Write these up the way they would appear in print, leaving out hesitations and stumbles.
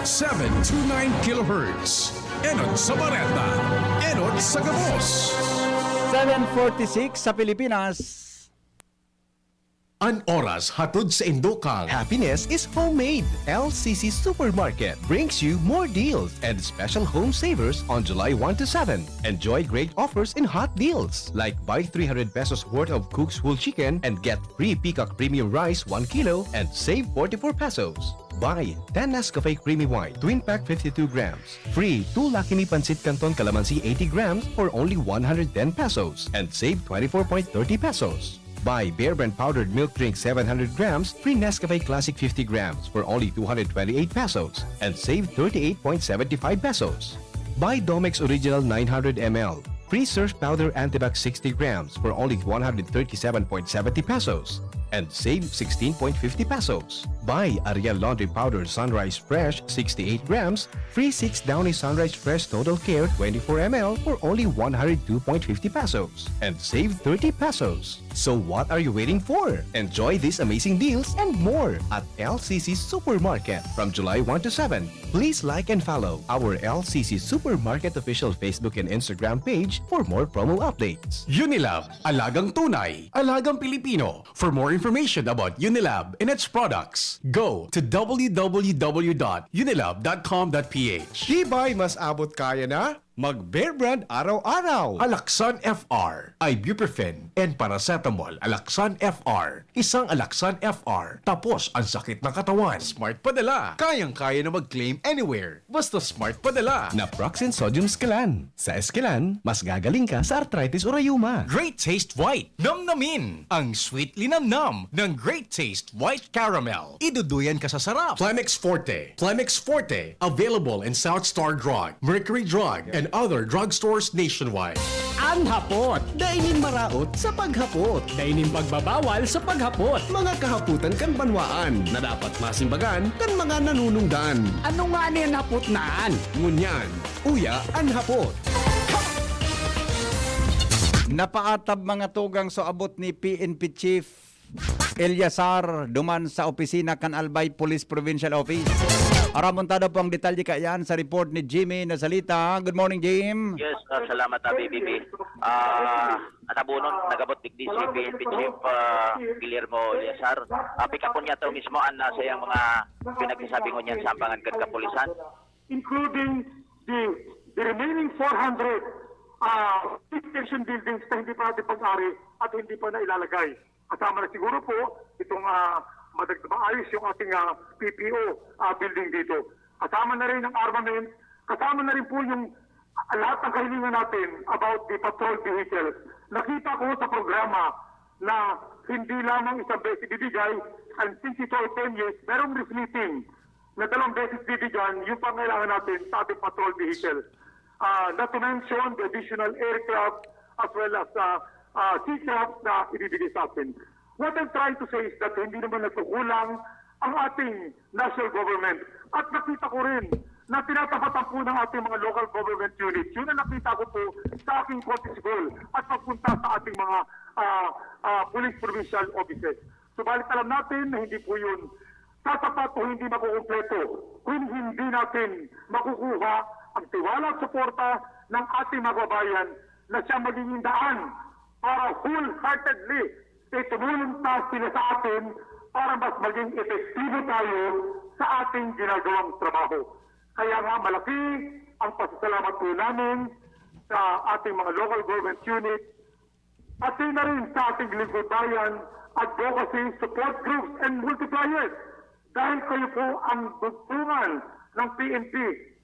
729 kilohertz. Enot sa Bareta. Enot sa Gabos. 7:46 sa Pilipinas. An oras hatod sa Indokang. Happiness is homemade. LCC Supermarket brings you more deals and special home savers on July 1 to 7. Enjoy great offers in hot deals like buy 300 pesos worth of Cook's whole chicken and get free Peacock Premium Rice 1 kilo and save 44 pesos. Buy 10 Nescafe Creamy White Twin Pack 52 grams. Free 2 Lucky Me Pancit Canton Calamansi 80 grams for only 110 pesos and save 24.30 pesos. Buy Bear Brand Powdered Milk Drink 700 grams, free Nescafe Classic 50 grams for only 228 pesos and save 38.75 pesos. Buy Domex Original 900 ml, free Surge Powder Antibac 60 grams for only 137.70 pesos and save 16.50 pesos. Buy Ariel Laundry Powder Sunrise Fresh 68 grams, free 6 Downy Sunrise Fresh Total Care 24 ml for only 102.50 pesos and save 30 pesos. So what are you waiting for? Enjoy these amazing deals and more at LCC Supermarket from July 1 to 7. Please like and follow our LCC Supermarket official Facebook and Instagram page for more promo updates. Unilab, alagang tunay, alagang Pilipino. For more information about Unilab and its products, go to www.unilab.com.ph. Tibay mas abot kaya na? Mag-Bear Brand araw-araw. Alaksan FR, ibuprofen and paracetamol. Alaksan FR, isang Alaksan FR. Tapos ang sakit ng katawan. Smart Padala, kayang-kaya na mag-claim anywhere. Basta Smart Padala. Naproxen Sodium Esquilan. Sa Esquilan, mas gagaling ka sa arthritis o rayuma. Great Taste White, namnamin. Ang sweetly namnam ng Great Taste White Caramel. Iduduyan ka sa sarap. Plemex Forte, available in South Star Drug, Mercury Drug, and other drugstores nationwide. Ang hapot, dainin maraot sa paghapot. Dainin pagbabawal sa paghapot. Mga kahaputan kan banwaan na dapat masimbagan kan mga nanunungdan. Ano nga niyan hapot naan? Ngunyan, uya ang hapot. Napaatab mga tugang sa abot ni PNP Chief Eliasar duman sa opisina kan Albay Police Provincial Office. Aramontado po ang detalye kayan sa report ni Jimmy Nasalita. Good morning, Jim. Yes, salamat BBB. Atabunon, nagabot digdi si PNP Chief Guillermo Eliasar. Pikapon niya to mismo ang sayang mga pinagsasabi ko niyan sa ambangan kan kapulisan. Including the remaining 400 station buildings na hindi pa natin pag-ari at hindi pa nailalagay. Kasama na siguro po itong maayos yung ating PPO building dito. Kasama na rin ang armament, kasama na rin po yung lahat ng kahilingan natin about the patrol vehicles. Nakita ko sa programa na hindi lamang isang beses bibigay, and since ito ay 10 years, merong refleeting na 2 beses bibigyan yung pangailangan natin sa ating patrol vehicles. Not to mention the additional aircraft as well as seacraft na ibibigay sa atin. What I'm trying to say is that hindi naman nagkukulang ang ating national government. At nakita ko rin na tinatapatan po ng ating mga local government units. Yun ang nakita ko po sa aking courtesy goal at pagpunta sa ating mga police provincial offices. Subalit alam natin na hindi po yun tatapat o hindi makukumpleto kung hindi natin makukuha ang tiwala at suporta ng ating mga kababayan na siya magiging daan para wholeheartedly tumulong pa sila sa atin para mas maging epektibo tayo sa ating ginagawang trabaho. Kaya nga malaki ang pasasalamat po namin sa ating mga local government units, pati na rin sa ating lingkod bayan, advocacy, support groups, and multipliers. Dahil kayo po ang dugtungan ng PNP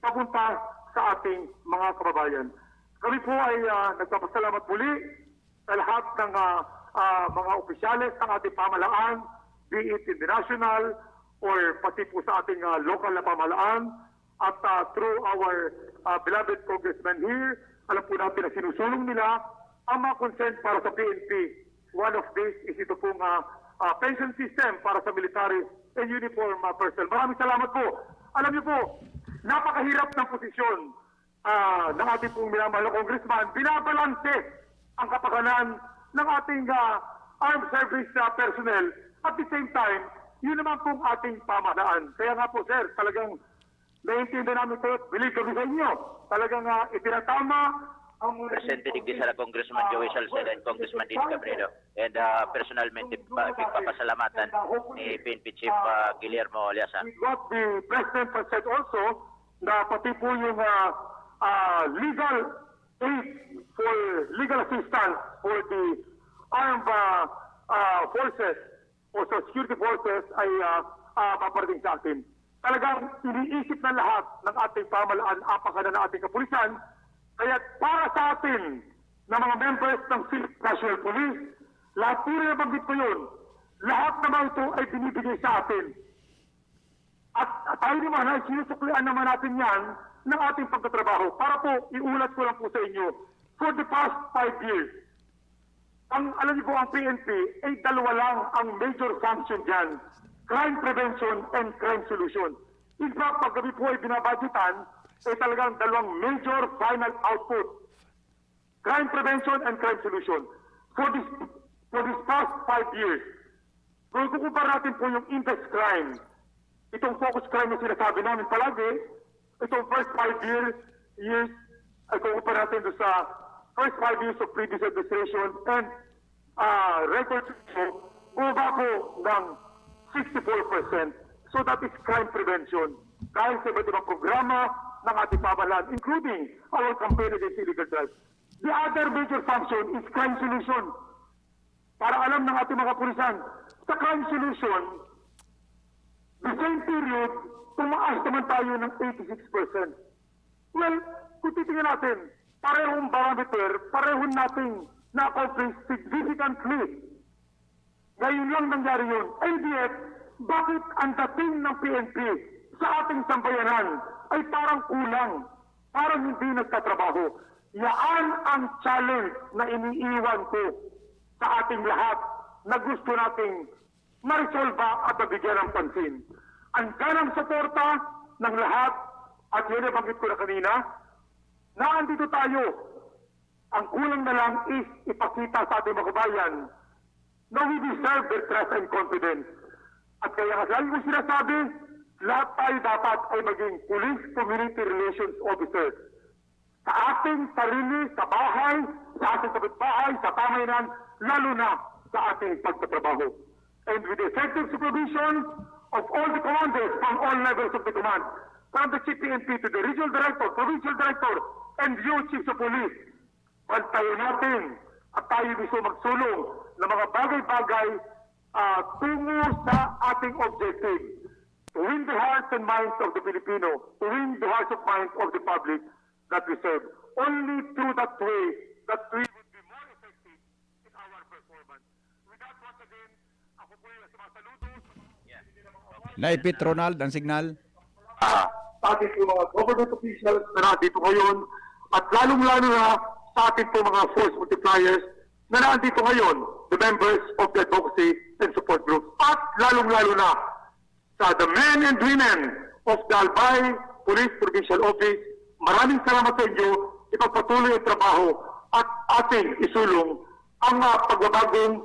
papunta sa ating mga kababayan. Kami po ay nagpapasalamat muli sa lahat ng mga opisyales ng ating pamahalaan, be it in the national or pati po sa ating local na pamahalaan. At through our beloved congressmen here, alam po natin na sinusulong nila ang mga consent para sa PNP. One of these is ito pong pension system para sa military and uniform personnel. Maraming salamat po. Alam niyo po, napakahirap ng posisyon ng ating pong minamahal na congressman. Binabalanse ang kapakanan ng ating armed service personnel. At the same time, yun naman pong ating pamahalaan. Kaya nga po sir, talagang naiintindihan namin kayo, believe kami sa inyo. Talagang itinatama ang Presidente digdi sa Congressman Joey Salceda and Congressman Dean Cabredo. And personalmente, pagpapasalamatan ni PNP Chief Guillermo Eliasar. what the President has said also, na pati po yung legal aid for legal assistance for the armed forces o sa security forces ay paparating sa atin. Talagang iniisip na lahat ng ating pamahalaan, apakada ng ating kapulisan. Kaya para sa atin na mga members ng National Police, lahat po rin nabanggit ko yun, lahat naman ito ay binibigay sa atin. At tayo naman ay sinusuklian naman natin yan ng ating pagtatrabaho. Para po, iulat ko lang po sa inyo, for the past 5 years, alam niyo po, ang PNP ay dalawa lang ang major function dyan, crime prevention and crime solution. In fact, pag kami po ay binabudgetan, ay talagang dalawang major final output, crime prevention and crime solution. For this past 5 years, kung kukumpara natin po yung index crime, itong focus crime na sinasabi namin palagi, itong first 5 years ay kukumpara natin doon sa first 5 years of previous administration and record bumaba po ng 64%. So that is crime prevention. Dahil sa iba't ibang programa ng ating pamahalaan, including our campaign against illegal drugs. The other major function is crime solution. Para alam ng ating mga pulisan, sa crime solution, the same period, tumaas naman tayo ng 86%. Well, kung titingnan natin, parehong parameter, parehong nating na-accomplish significantly. Ngayon lang nangyari yun. And yet, bakit ang dating ng PNP sa ating sambayanan ay parang kulang, parang hindi nagtatrabaho? Yaan ang challenge na iniiwan ko sa ating lahat na gusto nating ma-resolve at mabigyan ng pansin. Ang ganang suporta ng lahat, at yun ay banggit ko na kanina, na andito tayo. Ang kulang na lang is ipakita sa ating mga kabayan na we deserve their trust and confidence. At kaya nga lagi ko sinasabi, lahat tayo dapat ay maging police community relations officers. Sa ating sarili, sa bahay, sa ating kapitbahay, sa pamayanan, lalo na sa ating pagtatrabaho. And with the effective supervision of all the commanders from all levels of the command, from the Chief PNP to the Regional Director, Provincial Director, and you, Chiefs of Police, bantayan natin at tayo gusto magsulong ng mga bagay-bagay tungo sa ating objective. To win the hearts and minds of the Filipino, to win the hearts and minds of the public that we serve. Only through that way that we would be more effective in our performance. With that, once again, ako po yung sumasaludo. Naipit Ronald ang signal. Sa ating po mga government officials na nandito ngayon at lalong-lalo na sa ating po mga force multipliers na nandito ngayon, the members of the advocacy and support groups. At lalong-lalo na sa the men and women of the Albay Police Provincial Office, maraming salamat sa inyo, ipagpatuloy ang trabaho at ating isulong ang pagbabagong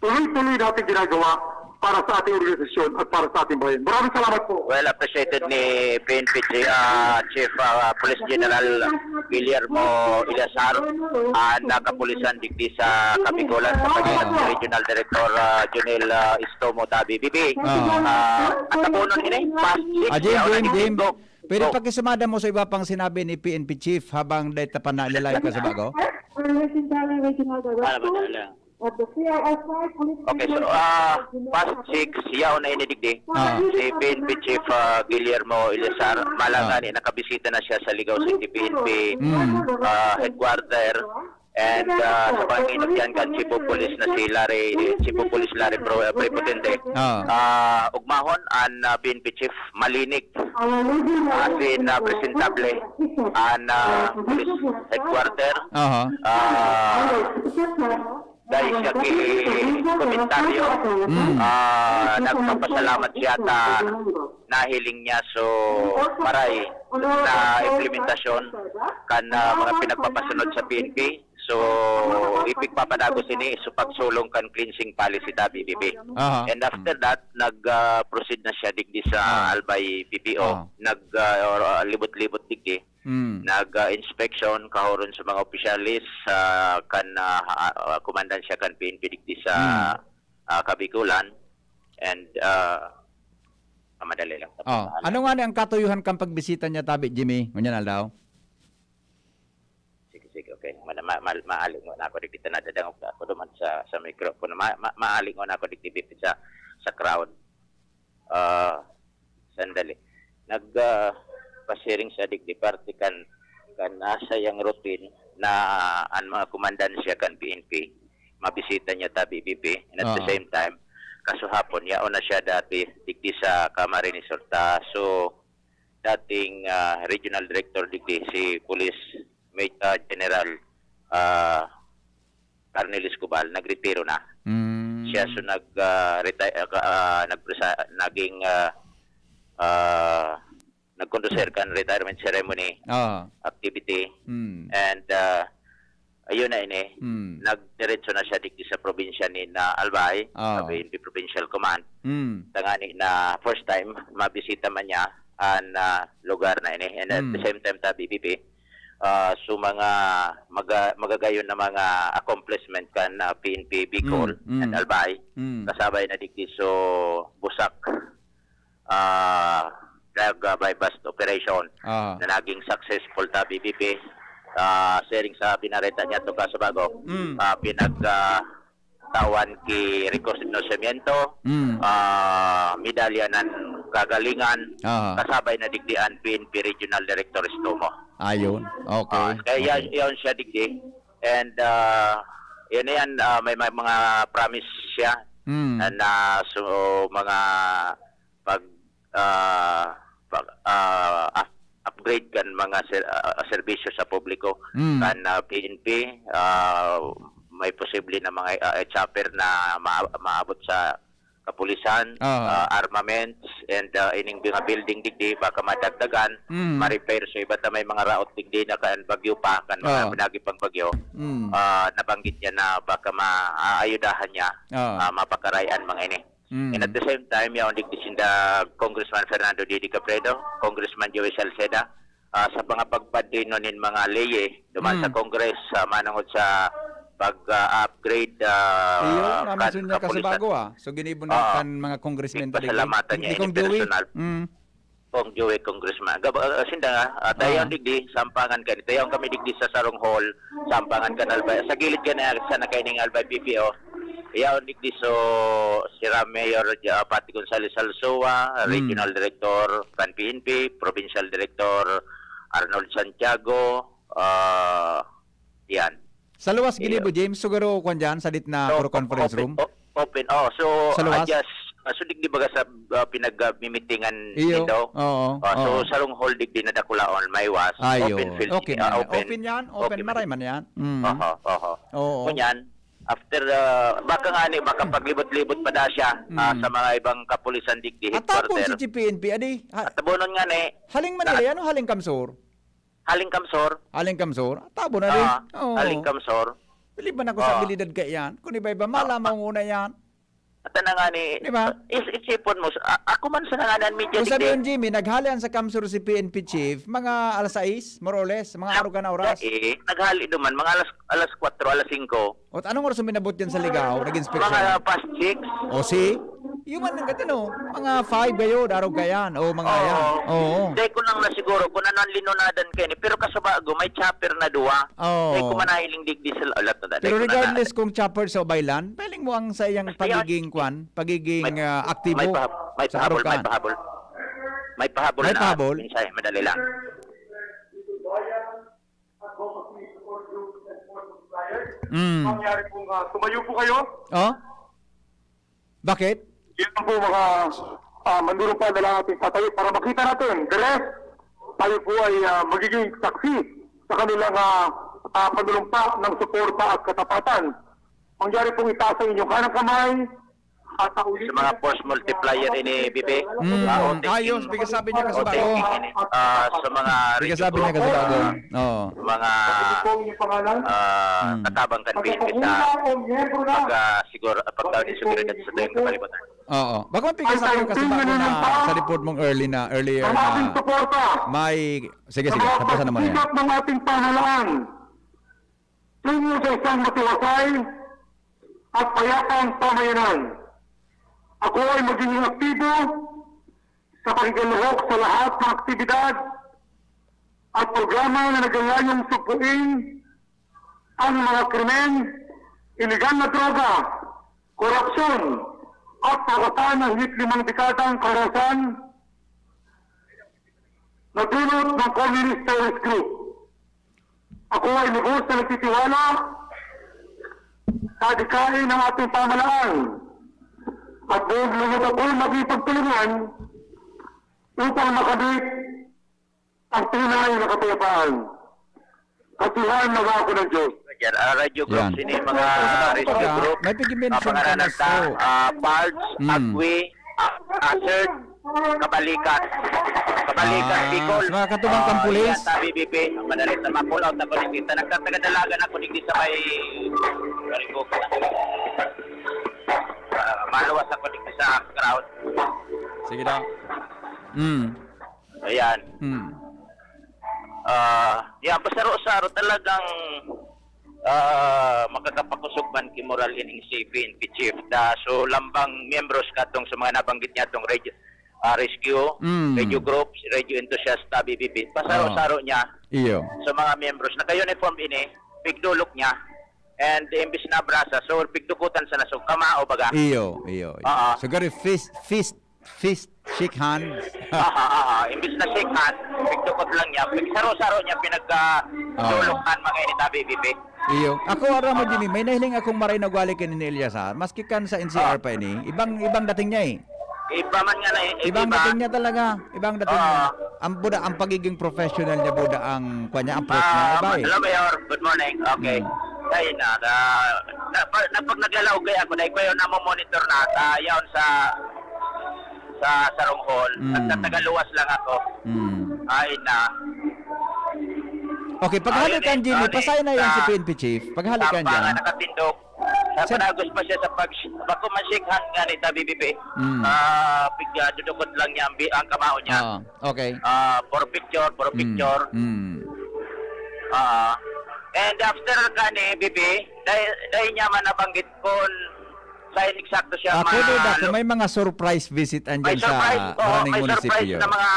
tuloy-tuloy natin ginagawa para sa ating organisasyon at para sa ating bayan. Maraming salamat po. Well appreciated ni PNP Chief Police General Guillermo Eliasar na kapulisan digdi sa Kabigulan sa pagitan ng Regional Director Junel Istomo Tabi. Bibi, at tapunon ini, Jim, pero pakisumada mo sa iba pang sinabi ni PNP Chief habang dahil pa na-live ka sa bago? Okay, so past 6 yaw na inidigdi si PNP Chief Guillermo Eliasar. Malangan nakabisita na siya sa Ligaw City PNP headquarter and sa panginot yan kan Chief of Police na si Chief of Police Larry Prepotente. Ugmahon ang PNP Chief malinig asin presentable ang police headquarter. Dahil siya komentaryo, nagpapasalamat siya at nahiling niya so maray na implementasyon kan mga pinagpapasunod sa PNP So, ipigpapadagos ini so pagsulong kan cleansing policy ta BBB. Aha. And after that, nag-proceed na siya digdi sa Albay PPO. Libot-libot digdi. Nag-inspection kahoron sa mga opisyalis kan kumandansya kan PNP digdi sa Kabikulan. And madali lang. Ano nga ni ang katuyuhan kang pagbisita niya tabi, Jimmy? Ngunyan daw. Sige, okay. Maaling mo na ako dito na dadangog ako duman sa microphone. Maaling mo na ako dito sa crowd. Sandali. Nag-pasiring sa digdi party kan nasa yang routine na ang mga kumandansya kan PNP mabisita niya ta BBB. And at the same time, kaso hapon, yaon na siya dati digdi sa Camarines Sur. So, dating regional director digdi si Police General Carnelis Cubal nagretiro na. Siya so nagconducer kan retirement ceremony activity. And ayun na ini nagdiretso na siya digdi sa probinsya ni na Albay, the Provincial Command. Tangani na first time mabisita man niya ang lugar na ini. And at the same time ta BBB so magagayon na mga accomplishment kan PNP Bicol and Albay kasabay na digdi so busak drug bypass operation na naging successful ta BBP sharing sa pinareta niya to kasabago pinagtawan ki reconocimiento medalya ng kagalingan kasabay na digdian PNP Regional Director Estomo. Ayun. Okay. Kaya yun siya digdi. And yun yan, may mga promise siya na so, mga upgrade kan mga serbisyo sa publiko kan PNP may posible na mga chopper na maabot sa kapulisan, armaments, and ining mga building digdi baka madagdagan, ma-repair so iba't may mga raot digdi na kan bagyo pa kan mga pinagi pang bagyo. Nabanggit niya na baka maayudahan niya mapakarayan mga ini. And at the same time, yung digdi sinda Congressman Fernando Didi Capredo, Congressman Joey Salceda, sa mga pagpadrino nin mga leye duman sa Congress manangod sa pag-upgrade namasun niya kasabago So ginibon na kan mga congressmen tadi. Pasalamatan niya in personal. Pong Joey Congressman. Sinda nga, tayong digdi, sampangan ka. Tayong kami digdi sa Sarong Hall, sampangan ka na Albay. Sa gilid ka na sa nakaining Albay PPO. Iyaw digdi so si Mayor Pati Gonzales Alsoa, Regional Director kan PNP, Provincial Director Arnold Santiago, yan. Sa luwas ginibo James siguro kung dyan sa dit na pro conference room. Open. So sa luwas? So digdi baga sa pinag-meetingan Iyo. nito. So sarong hall digdi na dakulaon may was open field. Okay. Open yan. Open maray man yan. Kunyan after baka nga ni baka paglibot-libot pa da siya sa mga ibang kapulisan digdi headquarter. headquarter. Si PNP adi. Atabonon nga ni. Haling Manila yan o haling Kamsur? Haling Kamsor. Haling Kamsur? Tabo na rin. Haling Kamsor. Piliban ako sa abilidad ka yan. Kung iba-iba, malamaw muna yan. At na nga ni, diba? Isipon mo, ako man sa nanganan media kung sabihin Jimmy, naghalian sa Kamsur si PNP Chief, mga alas 6, more or less, mga araw ka na oras. Naghali duman, mga alas 4, alas 5. O anong oras minabot yan sa ligaw, nag-inspection? Mga past 6. O si? Yung man nga tino, mga 5 kayo, darog ka yan, o mga yan. Oo. Dahil ko lang na siguro, kung nanon linunadan kayo ni, pero kasabago, may chopper na duwa. Dahil ko manahiling digdi sa alat na. Pero regardless kung chopper sa baylan, peling mo ang sayang pagiging aktibo sa araw ka. May pahabol na. Minsay, madali lang. Mangyari pong tumayo po kayo. Bakit? Yan po mga mandurong pa na lang ating patayo para makita natin. The rest, tayo po ay magiging saksi sa kanilang panulumpa ng suporta at katapatan. Mangyari pong itaas ang inyong kanang kamay sa mga force multiplier ini Bibi. Ayos, bigay sabi niya kasi bago. Sa mga Bigay sabi niya kasi bago. Oo. mga katabang kan PNP sa siguro pagdating seguridad sa tuyong kapalibutan. Oo. Baka mapigay sabi niya kasi bago na sa report mong earlier na may... Sige, tapusan naman yan. Sigat ng ating pamahalaan tungo sa isang matiwasay at payapang pamayanan. Ako ay magiging aktibo sa pakikiluhok sa lahat ng aktibidad at programa na naglayong supuin ang mga krimen, iligal na droga, korupsyon at pagkatan ng higit 5 dekadang karahasan na dulot ng Communist Terrorist Group. Ako ay lubos na nagtitiwala sa adikain ng ating pamahalaan at buong lungod ako magipagtulungan upang makamit ang tunay na kapayapaan. Katuhan na ako ng Diyos. Yan, radio group Yan. sini mga rescue group. May pag-mention ka Pangaranan na ta, Parts, Agwi, Assert, Kabalikat. Kabalikat, Bicol. mga katubang kang pulis. Yan, tabi BP. Madalit na mapulaw na kuligita. Nagtagadalagan ako digdi sa may Barigok. Maluwas ako digdi sa crowd. Sige daw. Ayan. Yan, pasaro-saro talagang makakapakusog man kimoral ining si PNP Chief. So, lambang membros katong sa mga nabanggit niya itong rescue, radio groups, radio enthusiast, BBB. Pasaro-saro niya Iyo. sa mga membros. Naka-uniform ini, pigdulok niya. And imbis na abrasa, so pigdukutan sa nasog. Kamao baga. Iyo. Siguro fist, shake hands. Imbis na shake hand, pigdukot lang niya. Saro-saro niya pinagdulukan mga inita BBB. Iyo. Ako ara mo Jimmy, may nahiling akong maray na gwali ni Eliasar. Maski kan sa NCR pa ini, ibang dating niya eh. Iba man nga na Ibang dating niya talaga. Ibang dating niya. Ang pagiging professional niya buda ang kanya ang post niya. Iba eh. Hello Mayor, good morning. Okay. Ay na, pag naglalaw kay ako, dahil ko yun monitor na, yaon sa Sarong Hall. Nagtatagaluwas lang ako. Ay na. Okay, paghalikan Jimmy, pasay na yan si PNP Chief. Paghalikan Tama dyan. nga nakatindog. Panagos pa siya sa bako man-shake-hand nga ni BBB. Dudukot lang niya ang kamao niya. Okay. For picture. And after kani Bibi, dahil niya man nabanggit kung saan eksakto siya Pwede kung may mga surprise visit andyan sa maraming may surprise munisipyo. na mga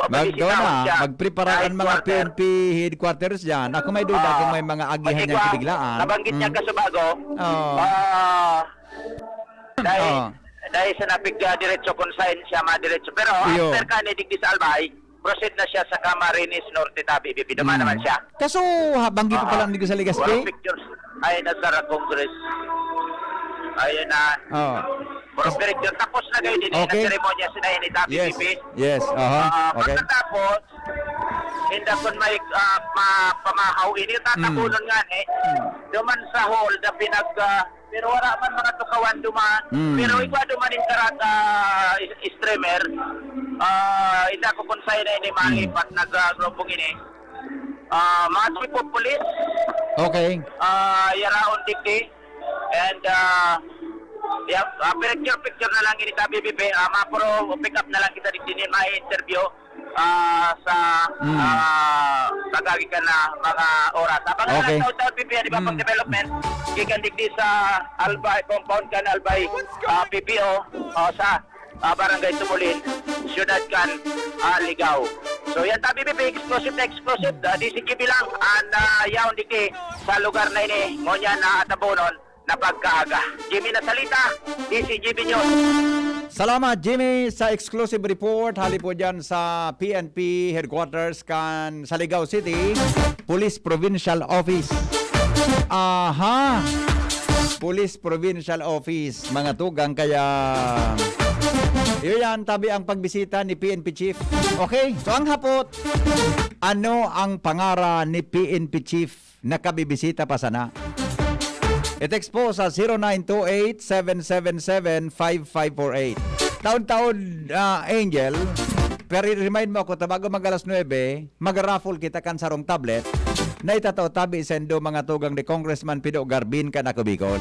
Magdaw na, magprepara ang mga quarter. PNP headquarters dyan. Ako may duda kung may mga agihan niyang kibiglaan. Nabanggit niya kasubago. Dahil sa napig diretso kung saan siya madiretso. Pero Iyo. after kani digdi sa Albay, proceed na siya sa Camarines Norte Tabi. Dumaan naman siya. Kaso, banggit pa pala dito sa Walang Legazpi. pictures. Ay, nasa Congress. Ayun na. For picture. Tapos na kayo din Okay. na seremonya sila ni Tabi Yes. BP. Yes. Okay. Pagkatapos, hindi ko may pamahaw ini. Tatapunon nga duman sa hall na pero wala man mga tukawan duman. Pero ikaw duman yung karata streamer. Hindi ko konsay na ini malipat nag-grupong ini. Mga chief of police. Okay. Yaraon dikti. And picture na lang ini sa BBB. Mapuro pick up na lang kita dito ni may interview sa tagagikan na mga oras. Abangan Okay. na sa PPA di ba pag development gikan dikti sa Albay compound kan Albay PPO sa Barangay Tumulin, Siyudad kan Ligaw. So yan ta BBB exclusive DZGB lang and yaon dikti sa lugar na ini ngonya na atabonon na pagkaaga. Jimmy na salita, DZGB News. Salamat Jimmy sa exclusive report. Hali po dyan sa PNP headquarters kan sa Ligao City, Police Provincial Office. Police Provincial Office. Mga tugang kaya yan tabi ang pagbisita ni PNP Chief. Okay, so ang hapot, ano ang pangara ni PNP Chief na kabibisita pa sana? I-text po sa 0928-777-5548. Taon-taon, Angel, pero remind mo ako, bago mag-alas 9, mag-raffle kita kan sarong tablet na itataw tabi sendo mga tugang ni Congressman Pido Garbin kan ako Bicol.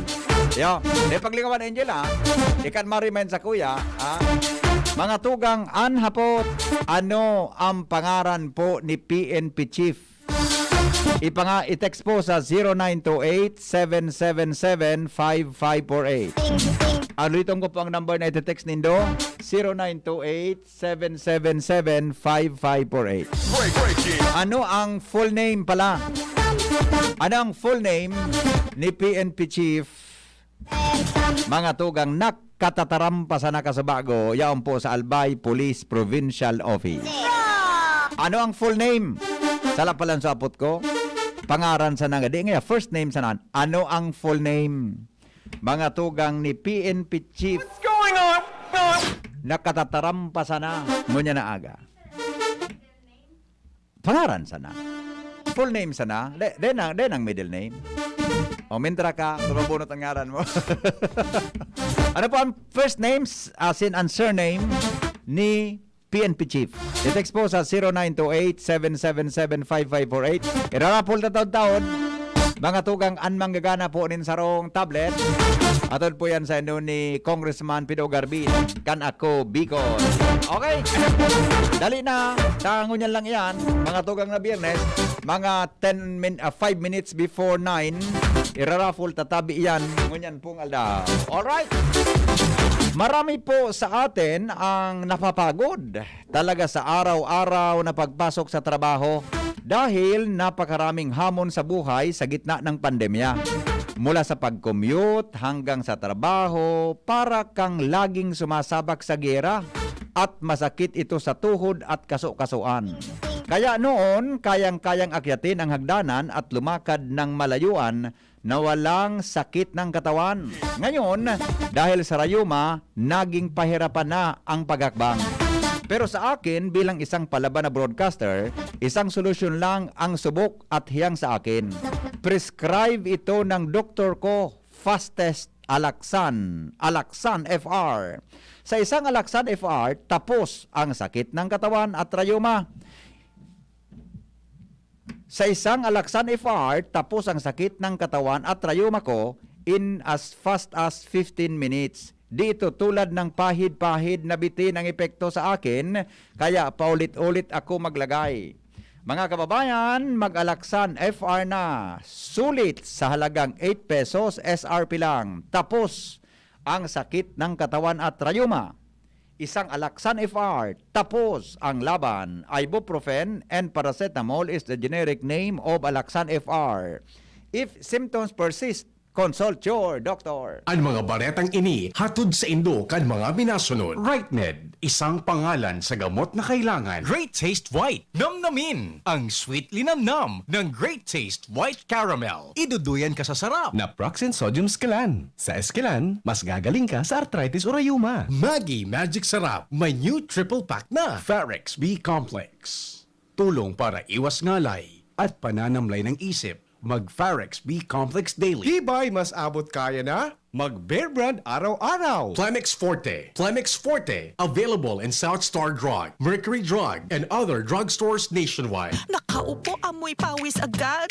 Yo, paglingawan Angel ikan ma-remind sa kuya, mga tugang Hapot, ano ang pangaran po ni PNP Chief? I-text po sa 0928-777-5548. Ulitin ko po ang number na iti-text nindo, 0928-777-5548. Ano ang full name pala? Ano ang full name ni PNP Chief? Mga tugang nakatatarampa sa nakasabago, yaon po sa Albay Police Provincial Office. Ano ang full name? Sala palan sa apot ko. Pangaran sa nanga. Di nga, first name sa nan. Ano ang full name? Mga tugang ni PNP Chief. What's going on? Nakatatarampa sana. Ngunya na aga. Pangaran sana. Full name sana. Den ang middle name. O mintra ka, tumabunot ang ngaran mo. Ano po ang first names as in and surname ni PNP Chief? I-text po sa 0928-777-5548. Irarapol na taon-taon. Mga tugang manggagana po nin sarong tablet. Atod po yan sa ino ni Congressman Pido Garbin. Kan ako Bicol. Okay. Dali na. Tangon yan lang yan. Mga tugang na Biyernes. Mga 5 minutes before 9. Irarapol tatabi yan. Ngunyan pong alda. Alright. Marami po sa atin ang napapagod talaga sa araw-araw na pagpasok sa trabaho dahil napakaraming hamon sa buhay sa gitna ng pandemya. Mula sa pag-commute hanggang sa trabaho, para kang laging sumasabak sa gera at masakit ito sa tuhod at kaso-kasuan. Kaya noon, kayang-kayang akyatin ang hagdanan at lumakad ng malayuan na walang sakit ng katawan. Ngayon, dahil sa rayuma, naging pahirapan na ang pagakbang. Pero sa akin, bilang isang palaban na broadcaster, isang solusyon lang ang subok at hiyang sa akin. Prescribe ito ng doktor ko, Fastest Alaxan FR. Sa isang Alaxan FR, tapos ang sakit ng katawan at rayuma. Sa isang Alaxan FR, tapos ang sakit ng katawan at rayuma ko in as fast as 15 minutes. Dito tulad ng pahid-pahid na bitin ang epekto sa akin, kaya paulit-ulit ako maglagay. Mga kababayan, mag-Alaxan FR na. Sulit sa halagang 8 pesos SRP lang. Tapos ang sakit ng katawan at rayuma. Isang Alaxan FR, tapos ang laban. Ibuprofen and paracetamol is the generic name of Alaxan FR. If symptoms persist, consult your doctor. Ang mga baretang ini, hatod sa Indo kan mga minasunod. RightMed, isang pangalan sa gamot na kailangan. Great Taste White, namnamin. Ang sweet linamnam ng Great Taste White Caramel. Iduduyan ka sa sarap. Naproxen sodium Scalan. Sa Escalan, mas gagaling ka sa arthritis o rayuma. Maggi Magic Sarap, may new triple pack na. Farex B Complex. Tulong para iwas ngalay at pananamlay ng isip. Mag-Farex B Complex Daily. Tibay mas abot kaya na? Mag-Bear Brand araw-araw. Plemix Forte. Plemix Forte. Available in South Star Drug, Mercury Drug, and other drugstores nationwide. Nakaupo, amoy pawis agad.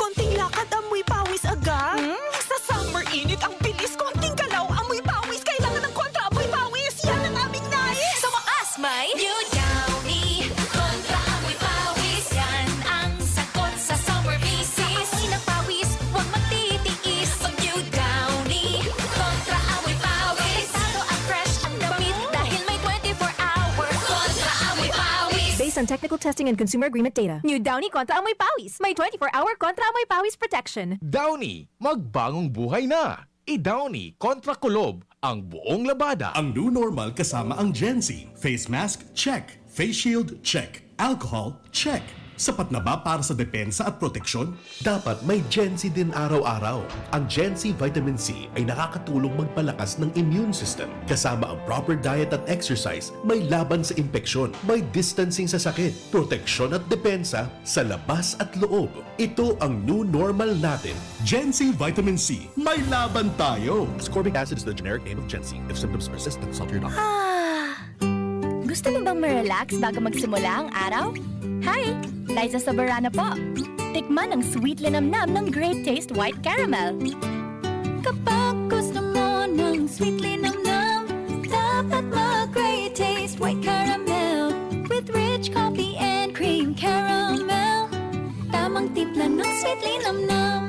Konting lakad, amoy pawis agad. Sa summer init, ang bilis. Konting galaw, amoy pawis. Kailangan ng kontra, amoy pawis. Yan ang aming nais. Sa wakas, may New Downy. Kontra, amoy pawis. Yan ang sagot sa summer bisis. Amoy na pawis, huwag magtitiis. Pag New Downy. Kontra, amoy pawis. Delikado at fresh ang damit dahil may 24 hours. Kontra, amoy pawis. Based on technical testing and consumer agreement data. New Downy Kontra Amoy Pawis. May 24-hour Kontra Amoy Pawis protection. Downy, magbagong buhay na. I-Downy kontra kulob ang buong labada. Ang new normal kasama ang Gen Z. Face mask, check. Face shield, check. Alcohol, check. Sapat na ba para sa depensa at proteksyon? Dapat may Gen C din araw-araw. Ang Gen C Vitamin C ay nakakatulong magpalakas ng immune system. Kasama ang proper diet at exercise, may laban sa impeksyon, may distancing sa sakit, proteksyon at depensa sa labas at loob. Ito ang new normal natin. Gen C Vitamin C. May laban tayo! Ascorbic acid is the generic name of Gen C. If symptoms persist, consult your doctor. Gusto mo bang ma-relax bago magsimula ang araw? Hi! Liza Soberano po. Tikman ang sweet linamnam ng Great Taste White Caramel. Kapag gusto mo ng sweet linamnam, dapat mag-Great Taste White Caramel with rich coffee and cream caramel. Tamang timpla ng sweet linamnam.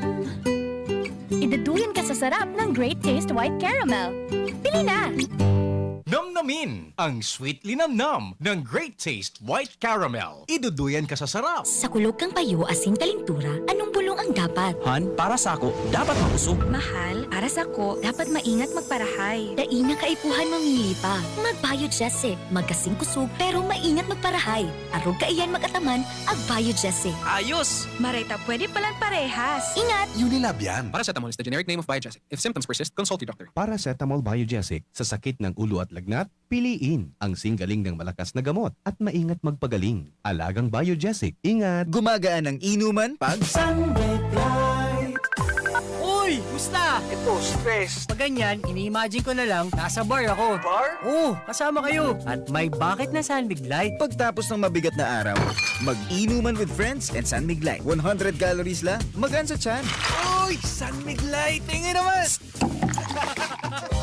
Idaduyan ka sa sarap ng Great Taste White Caramel. Pili na! Namnamin ang sweet linamnam ng Great Taste White Caramel. Iduduyan ka sa sarap. Sa kulog kang payo, asin kalintura, anong bulong ang dapat? Han, para sa ako, dapat mausog. Mahal, para sa ko, dapat maingat magparahay. Daina kaipuhan mamili pa. Mag-Biogesic, magkasing kusog, pero maingat magparahay. Arog kaiyan mag-ataman, ag-Biogesic. Ayos! Marita, pwede palang parehas. Ingat! Unilab yan. Paracetamol is the generic name of Biogesic. If symptoms persist, consult your doctor. Paracetamol Biogesic. Sa sakit ng ulo at lagnat, piliin ang singgaling ng malakas na gamot at maingat magpagaling. Alagang Biogesic. Ingat! Gumagaan ang inuman pag Uy! Musta? Ito, stress. Pag ganyan, ini-imagine ko na lang, nasa bar ako. Bar? Oo, kasama kayo. At may bucket na Sunbig Light. Pagtapos ng mabigat na araw, mag-inuman with friends and Sunmig Light. 100 calories lang, magaan sa tiyan. Uy! Sunbig Light! Tingin naman!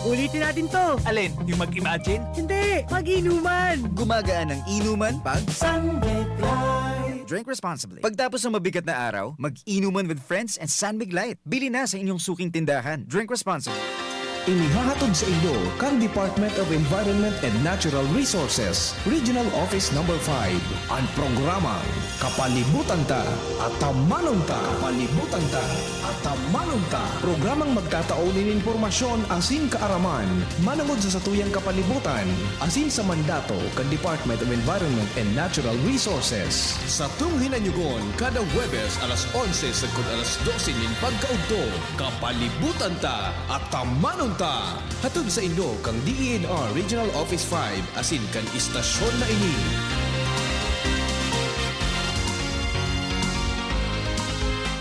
Ulitin natin to. Alin? Yung mag-imagine? Hindi! Mag-inuman! Gumagaan ang inuman pag Sunmig Light. Drink responsibly. Pagtapos ng mabigat na araw, mag-inuman with friends and Sunmig Light. Bili na sa inyong suking tindahan. Drink responsibly. Inihahatod sa inyo kang Department of Environment and Natural Resources, Regional Office No. 5, ang programang Kapalibutan Ta at Tamanong Ta. Kapalibutan Ta at Tamanong Ta. Programang magtataunin informasyon asin kaaraman, manamod sa satuyang kapalibutan, asin sa mandato kang Department of Environment and Natural Resources. Sa tunghinanyugon, kada Huwebes alas 11 sagkod alas 12 nin pagkaudto, Kapalibutan Ta at Tamanong Ta. Hatod sa inyo kang DENR Regional Office 5 asin kan istasyon na ini.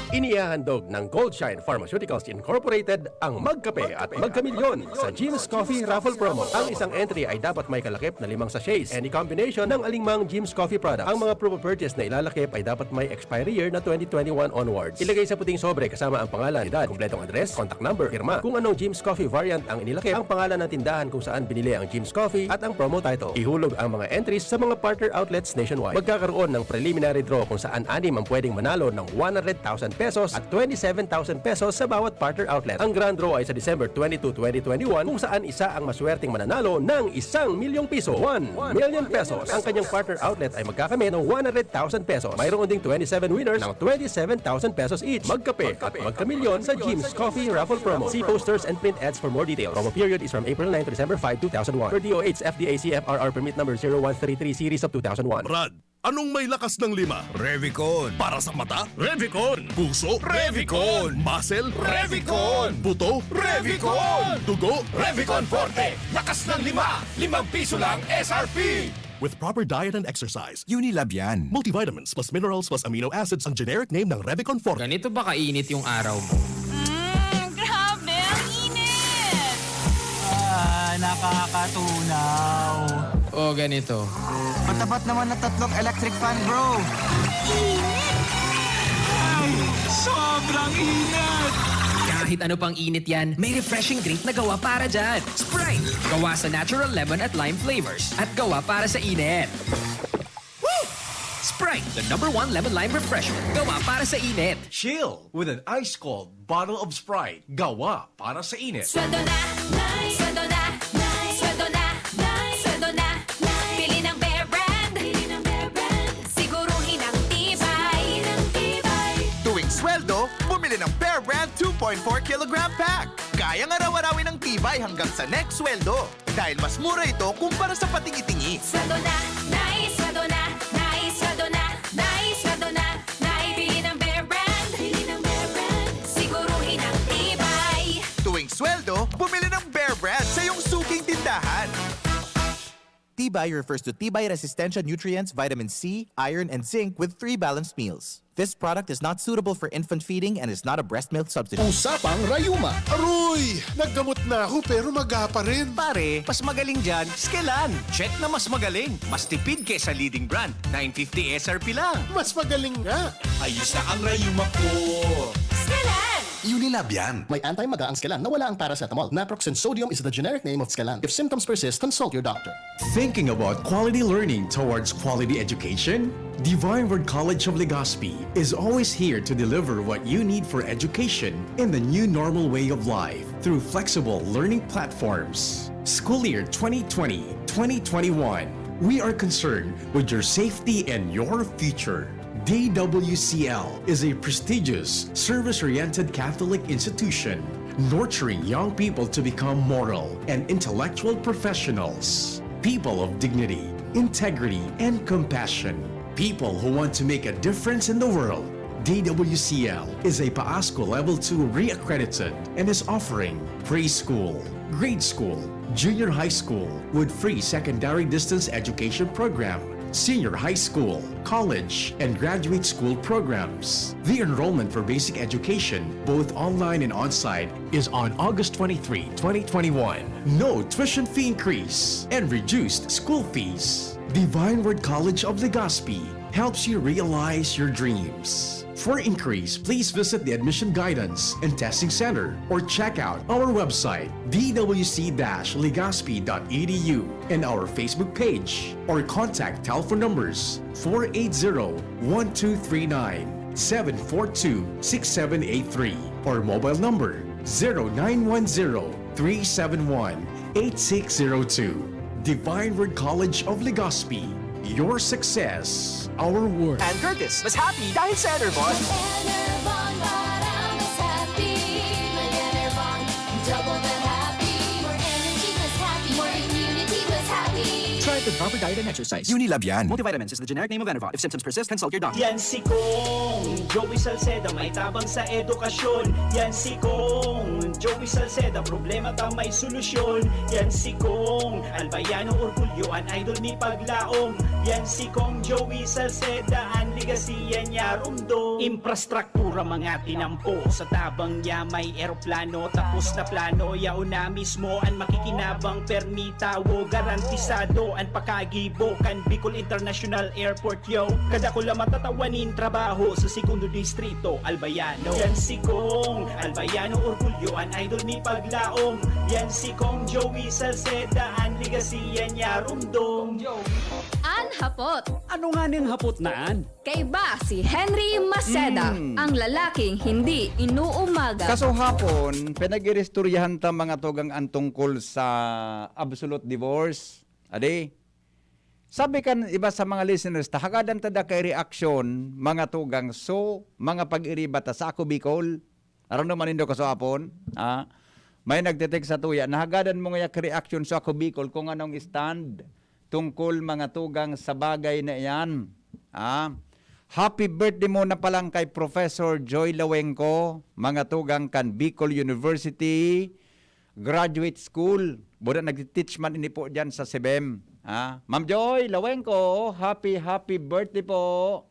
Inihahandog ng Goldshine Pharmaceuticals Incorporated ang Magkape at Magkamilyon sa Jim's Coffee Raffle Promo. Ang isang entry ay dapat may kalakip na 5 sachets. Any combination ng alingmang Jim's Coffee products. Ang mga proof of purchase na ilalakip ay dapat may expiry year na 2021 onwards. Ilagay sa puting sobre kasama ang pangalan, edad, kumpletong address, contact number, firma. Kung anong Jim's Coffee variant ang inilakip, ang pangalan ng tindahan kung saan binili ang Jim's Coffee at ang promo title. Ihulog ang mga entries sa mga partner outlets nationwide. Magkakaroon ng preliminary draw kung saan 6 ang pwedeng manalo ng 100,000 pesos at 27,000 pesos sa bawat partner outlet. Ang grand draw ay sa December 22, 2021 kung saan isa ang maswerteng mananalo ng 1 milyong piso. 1 million pesos. Ang kanyang partner outlet ay magkakamit ng 100,000 pesos. Mayroon ding 27 winners ng 27,000 pesos each. Magkape at magkamilyon sa Jim's Coffee Raffle Promo. See posters and print ads for more details. Promo period is from April 9 to December 5, 2001. Per DOH FDA CFRR permit number 0133 series of 2001. Brad, anong may lakas ng 5? Revicon. Para sa mata? Revicon. Puso? Revicon. Muscle? Revicon. Buto? Revicon. Dugo? Revicon Forte. Lakas ng 5. 5 piso lang SRP. With proper diet and exercise, Unilab yan. multivitamins plus minerals plus amino acids ang generic name ng Revicon Forte. Ganito ba kainit yung araw mo? Grabe, ang init! Nakakatunaw. O ganito. Matapat naman na 3 electric fan, bro. Sobrang init! Kahit ano pang init yan, may refreshing drink na gawa para dyan. Sprite! Gawa sa natural lemon at lime flavors. At gawa para sa init. Woo! Sprite, the #1 lemon-lime refresher. Gawa para sa init. Chill with an ice-cold bottle of Sprite. Gawa para sa init. Sweldo na, sweldo na, sweldo na, sweldo na. Pili ng Bear Brand, siguruhin ang tibay. Tuwing sweldo, bumili ng Bear Brand 2.4 kilogram pack. Kayang araw-arawin ng tibay hanggang sa next sweldo. Dahil mas mura ito kumpara sa patingi-tingi. Sweldo na, sweldo na, sweldo na, sweldo na. Tibay refers to Tibay Resistensya nutrients, vitamin C, iron, and zinc with 3 balanced meals. This product is not suitable for infant feeding and is not a breast milk substitute. Usapang Rayuma. Aroy! Naggamot na ako pero maga pa rin. Pare, mas magaling dyan, Skelan. Check na mas magaling. Mas tipid kesa leading brand. 950 SRP lang. Mas magaling nga. Ayos na ang Rayuma ko. Unilab yan. May anti-maga ang Skelan na wala ang paracetamol. Naproxen sodium is the generic name of Skelan. If symptoms persist, consult your doctor. Thinking about quality learning towards quality education? Divine Word College of Legazpi is always here to deliver what you need for education in the new normal way of life through flexible learning platforms. School year 2020-2021, we are concerned with your safety and your future. DWCL is a prestigious, service-oriented Catholic institution nurturing young people to become moral and intellectual professionals, people of dignity, integrity, and compassion, people who want to make a difference in the world. DWCL is a PAASCO Level 2 re-accredited and is offering preschool, grade school, junior high school with free secondary distance education program, senior high school, college, and graduate school programs. The enrollment for basic education, both online and on-site, is on August 23, 2021. No tuition fee increase and reduced school fees. Divine Word College of Legazpi helps you realize your dreams. For inquiries, please visit the Admission Guidance and Testing Center or check out our website dwc-legazpi.edu and our Facebook page or contact telephone numbers 480-1239, 742-6783 or mobile number 0910-371-8602. Divine Word College of Legazpi. Your success, our work. And Curtis, mas happy dahil sa Enervon. Enervon, parang mas happy. May Enervon, double the happy. More energy, mas happy. More immunity, mas happy. Try it with proper diet and exercise. Unilab yan. Multivitamins is the generic name of Enervon. If symptoms persist, consult your doctor. Yan si Kong Joey Salceda, may tabang sa edukasyon. Yan si Kong Joey Salceda, problema ka may solusyon. Yan si Kong Albayano Orgulyo, an idol ni Paglaom. Yan si Kong Joey Salceda, ang ligasiya niya rumdo. Infrastruktura mga tinampo, sa tabang niya may eroplano. Tapos na plano, yauna mismo ang makikinabang permita. Wo garantisado ang pakagibo kan Bicol International Airport yo. Kada ko lang matatawanin trabaho sa segundo distrito Albayano. Yan si Kong Albayano Orgulyo, an idol ni Paglaom. Yan si Kong Joey Salceda, ang ligasiya niya rumdong. An Hapot. Ano nga ning hapot naan? Kay ba si Henry Maceda, ang lalaking hindi inuumaga. Kaso hapon, pinagirestoryahan ta mga tugang ang tungkol sa absolute divorce. Adi, sabi kan iba sa mga listeners, hagadan tada kay reaksyon, mga tugang, so, mga pag-iribata sa ako Bicol, aron naman indo kaso hapon, may nagtitik sa tuya, nahagadan mo nga kay reaksyon sa ako Bicol kung anong stand tungkol mga tugang sa bagay na iyan. Happy birthday mo na palang kay Professor Joy Lawenco, mga tugang kan Bicol University Graduate School. Buda nag-teach man ini po dyan sa CBM. Ma'am Joy Lawenco, happy birthday po.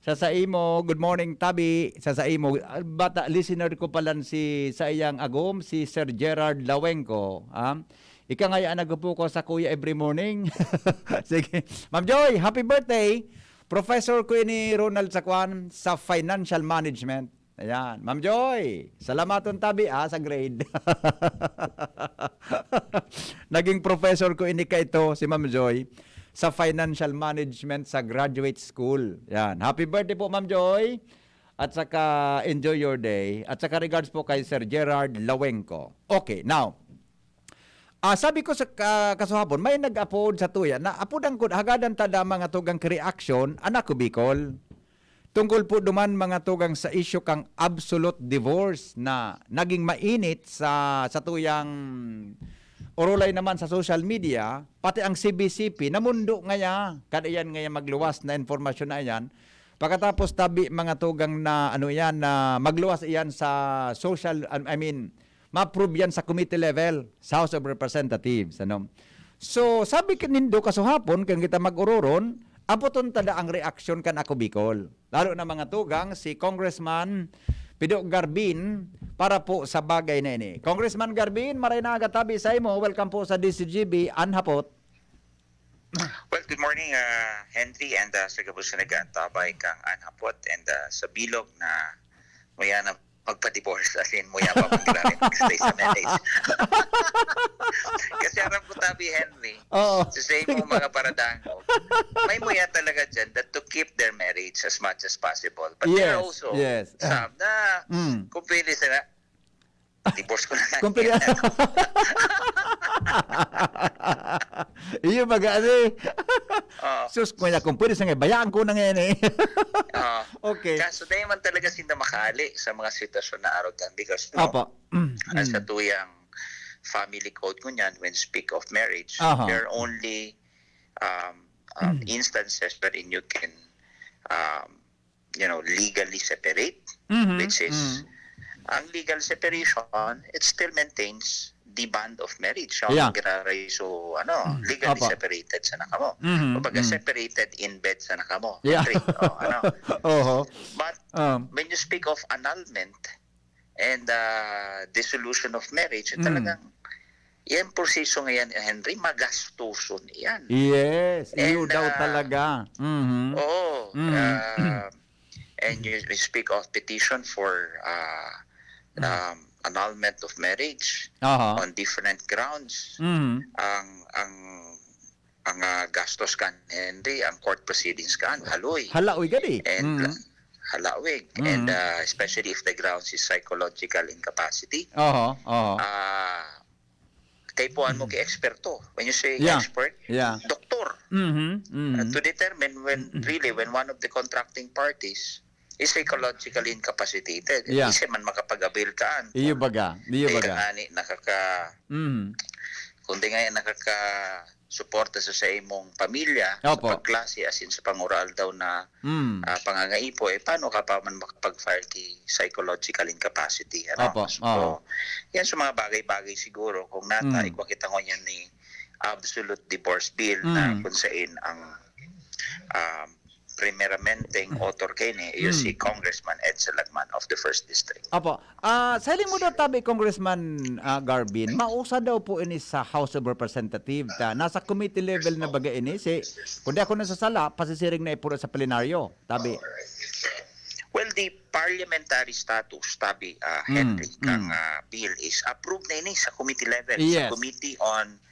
Sa imo, good morning Tabi. Sa imo, bata listener ko palan si sa iyang agom, si Sir Gerard Lawenco. Ika nga yan nagpo ko sa kuya every morning. Sige. Ma'am Joy, happy birthday. Professor ko ini Ronald Sakwan sa Financial Management. Ayan. Ma'am Joy, salamaton Tabi sa grade. Naging professor ko ini ka ito, si Ma'am Joy, sa Financial Management sa Graduate School. Ayan. Happy birthday po Ma'am Joy. At saka enjoy your day. At saka regards po kay Sir Gerard Lawenco. Okay, now, sabi ko sa kasuhapon, may nag-upload sa tuya na apudan ko, hagadan tada mga tugang reaction, anak ko Bicol. Tungkol po duman mga tugang sa issue kang absolute divorce na naging mainit sa tuyang orulay naman sa social media, pati ang CBCP, namundo ngaya, kadayan ngaya magluwas na informasyon na yan. Pagkatapos tabi mga tugang na na magluwas iyan sa social, ma-approve yan sa committee level, sa House of Representatives. So, sabi nindo kasuhapon, kung kita mag-ururon, apoton tada ang reaksyon kan ako Bicol. Lalo na mga tugang, si Congressman Pido Garbin, para po sa bagay na ini. Congressman Garbin, maray na agatabi sa imo. Welcome po sa DZGB, Hapot. Well, good morning, Henry, and sa gabos na nag-antabay kang Hapot, and sa bilog na maya na magpa-divorce, as in maya pa mag-stay sa marriage. Kasi aram ko tabi, Henry, sa mo mga paradango, may muya talaga dyan that to keep their marriage as much as possible. But there are also some na kung pwede sila, divorce ko na lang. Iyo baga sus ko na kung pwede sa bayaan ko na ngayon okay. Kaso dahil man talaga sinda makali sa mga sitwasyon na arrogant because sa tuyang family code ko niyan, when speak of marriage, there are only instances wherein you can legally separate, which is ang legal separation, it still maintains the bond of marriage. So, legally separated sa nakamo. Kapag separated in bed sa nakamo. But when you speak of annulment and dissolution of marriage, talagang yan proseso ngayon, Henry, magastuson yan. Yes, iyo daw talaga. And you speak of petition for annulment of marriage on different grounds. Ang gastos kan, Henry, ang court proceedings kan, haloy. Halawig gani. And halawig. And especially if the grounds is psychological incapacity. Kay puan mo kay eksperto. When you say expert, doktor. To determine when one of the contracting parties is psychologically incapacitated. Hindi man makapag-avail kaan. Iyo baga. Kundi nga nakaka-suporta sa imong pamilya, sa pagklase, as in sa pangural daw na pangangaipo, paano ka pa man makapag-file kay psychological incapacity? So, yan sa mga bagay-bagay siguro. Kung igwa kita ko yan ni absolute divorce bill na kung saan ang primeramenteng author kini si Congressman Ed Salagman of the 1st District. Sa mo daw tabi, Congressman Garbin, mausa daw po ini sa House of Representatives. Nasa committee level na baga ini. Kundi ako nasasala, pasisiring na ipuro sa plenaryo. Tabi. Well, the parliamentary status, tabi, Henry, kang bill is approved na ini sa committee level. Sa Committee on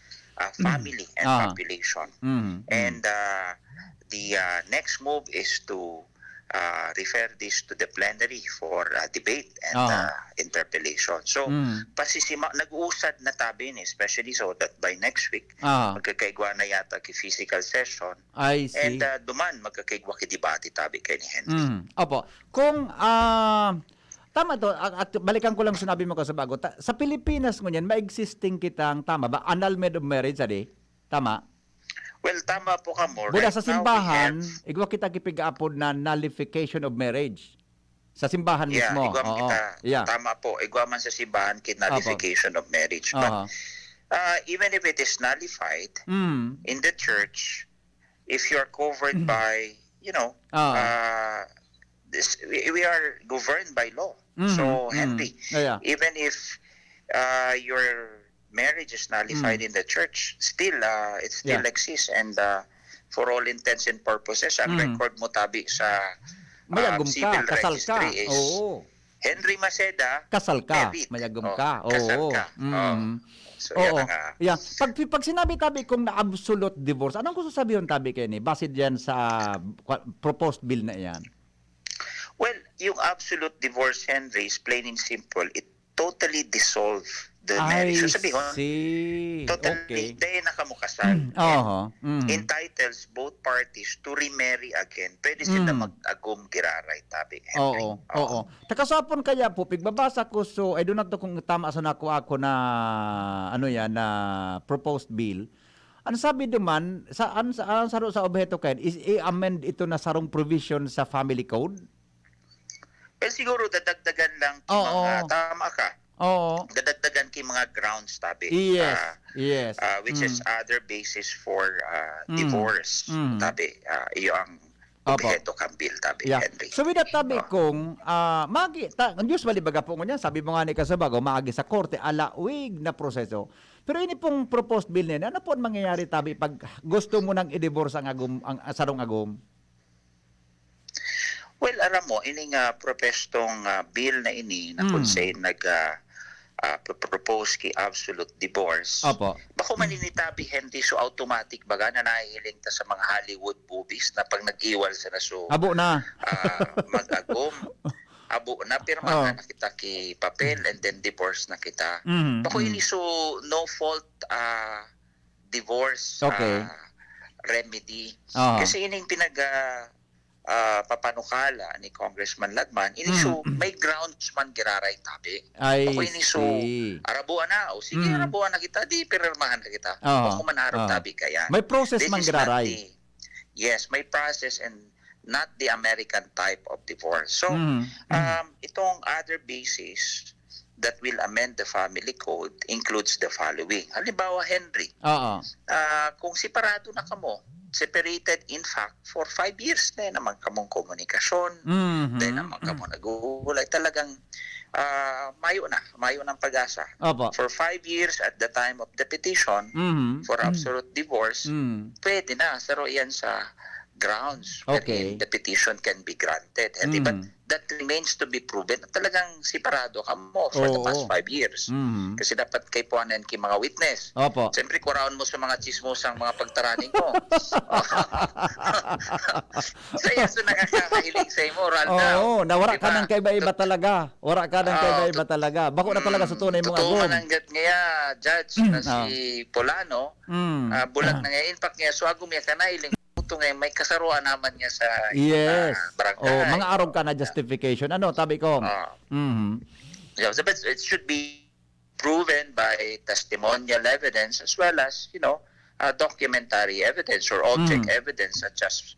Family and Population. And the next move is to refer this to the plenary for debate and interpellation. So, nag-uusad na tabi ni, especially so that by next week, magkakaigwa na yata ki physical session. I see. And duman, magkakaigwa ki debate tabi kay ni Henry. Kung, tama to, at balikan ko lang sinabi mo ko sa bago, sa Pilipinas ngunyan, ma-existing kitang, tama ba, annulment of marriage, Tama? Well, tama po ka mo. Buda sa simbahan, igwa kita kipig-apod na nullification of marriage. Sa simbahan mismo. Tama po. Igwa man sa simbahan nullification of marriage. But even if it is nullified in the church, if you are covered by, we are governed by law. So, Henry, even if your marriage is nullified in the church, still it still exists, and for all intents and purposes, ang record mo tabi sa civil registry is Henry Maceda, kasal ka, David. mayagom ka. Kasal ka. So, yan ang, Pag sinabi tabi kung na absolute divorce, anong gusto sabihin tabi kayo ni? Basid yan sa proposed bill na yan. Well, yung absolute divorce, Henry, is plain and simple. It totally dissolve the marriage. So sabihin, totally, dahil nakamukasal. Entitles both parties to remarry again. Pwede sila mag-agum giraray, tabi. Takasapon kaya po, pigbabasa ko, so, I do not know kung tama sa ako na, na proposed bill. Ano sabi naman, sa objeto kayo, is i-amend ito na sarong provision sa family code? Well, siguro dadagdagan lang mga tama ka. Oo. Dadagdagan kay mga grounds tabi. Yes. Yes. Which is other basis for divorce. Tabi, iyo ang objeto kang bill tabi, Yeah. Henry. So with that tabi kung usually baga po niya, sabi mo nga ni Kasabago, maagi sa korte alauig na proseso. Pero ini pong proposed bill niya, ano po ang mangyayari tabi pag gusto mo nang i-divorce ang sarong agom? Well, aram mo, ining propestong bill na ini na kung say propose kay absolute divorce. Opo. Bako maninitabi, Henry, so automatic baga na nahihiling ta sa mga Hollywood movies na pag nag-iwal sila so Abo na. mag-agom. Abo na, pirmahan na kita ki papel and then divorce na kita. Bako ini so no fault divorce remedy. Kasi ining papanukala ni Congressman Ladman, ini so may grounds man giraray tabi. Ako ini so arabuan na, o sige arabuan na kita, di pirmahan na kita. Ako man araw tabi kaya. May process man giraray. Yes, may process and not the American type of divorce. So, itong other basis that will amend the family code includes the following. Halimbawa, Henry, kung separado na kamo, separated in fact for 5 years na naman kamong komunikasyon, dahil naman kamo nag-uulay, talagang mayo ng pag-asa. For 5 years at the time of the petition for absolute divorce, pwede na, saro yan sa grounds wherein the petition can be granted. But that remains to be proven na talagang separado ka mo for the past 5 years. Kasi dapat kay puanan kay mga witness. Siyempre, kuraon mo sa mga chismosang mga pagtaraning mo. Sa yan, so nakakahiling sa imo, Ralda. Oo, nawara ka ng kaiba-iba talaga. Wara ka ng kaiba-iba talaga. Bako na talaga sa tunay mong agom. Totoo mananggat ngaya, Judge, na si Polano, bulag na ngaya, in fact ngaya, so agum niya ka na, iling ngayon, may kasaruan naman niya sa barangay. Mga arog ka na justification. Ano, tabi ko? Yeah, but it should be proven by testimonial evidence as well as, documentary evidence or object evidence such as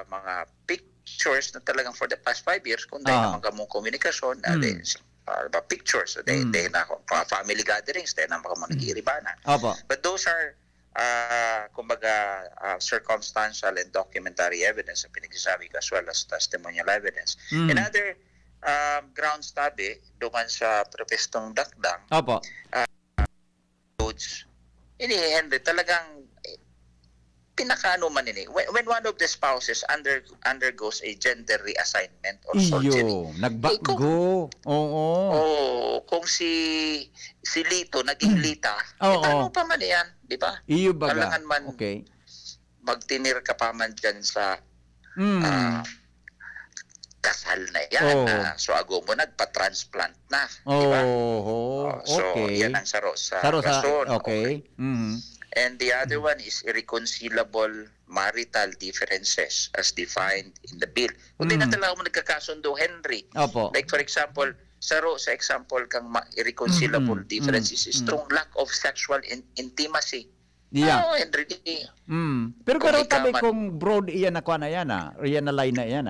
mga pictures na talagang for the past 5 years kung dahil naman kamong komunikasyon, pictures, dahil na family gatherings, dahil naman kamong nag-iiribanan. But those are kumbaga circumstantial and documentary evidence na pinagsasabi ko as well as testimonial evidence. Another grounds tabi duman sa propestong dakdang ini Henry talagang pinakaano man ini when one of the spouses undergoes a gender reassignment or surgery. Nagbago. Kung si Lito naging Lita, ano pa man yan, di ba? Iyo baga. Kailangan man magtinir ka pa man dyan sa kasal na yan. So ago mo nagpa-transplant na, di ba? So yan ang saro sa rason. And the other one is irreconcilable marital differences as defined in the bill. Kung di na talaga mo nagkakasundo, Henry. Like for example, saro sa example kang irreconcilable differences is strong lack of sexual intimacy. Henry. Pero tabi kung broad iyan na kuha na yan iyan na line na yan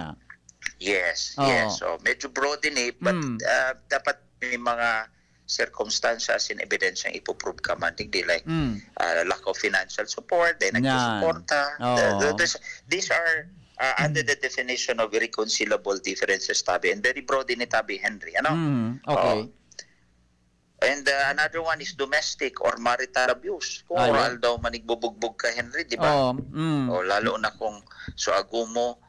Yes, yes. So medyo broad din but dapat may mga circumstances and evidence yung ipoprove ka man hindi like lack of financial support, then nagsusuporta. These are under the definition of irreconcilable differences tabi and very broad din tabi, Henry. And another one is domestic or marital abuse. Kung oral daw manigbubugbog ka, Henry, di ba? Lalo na kung suago mo,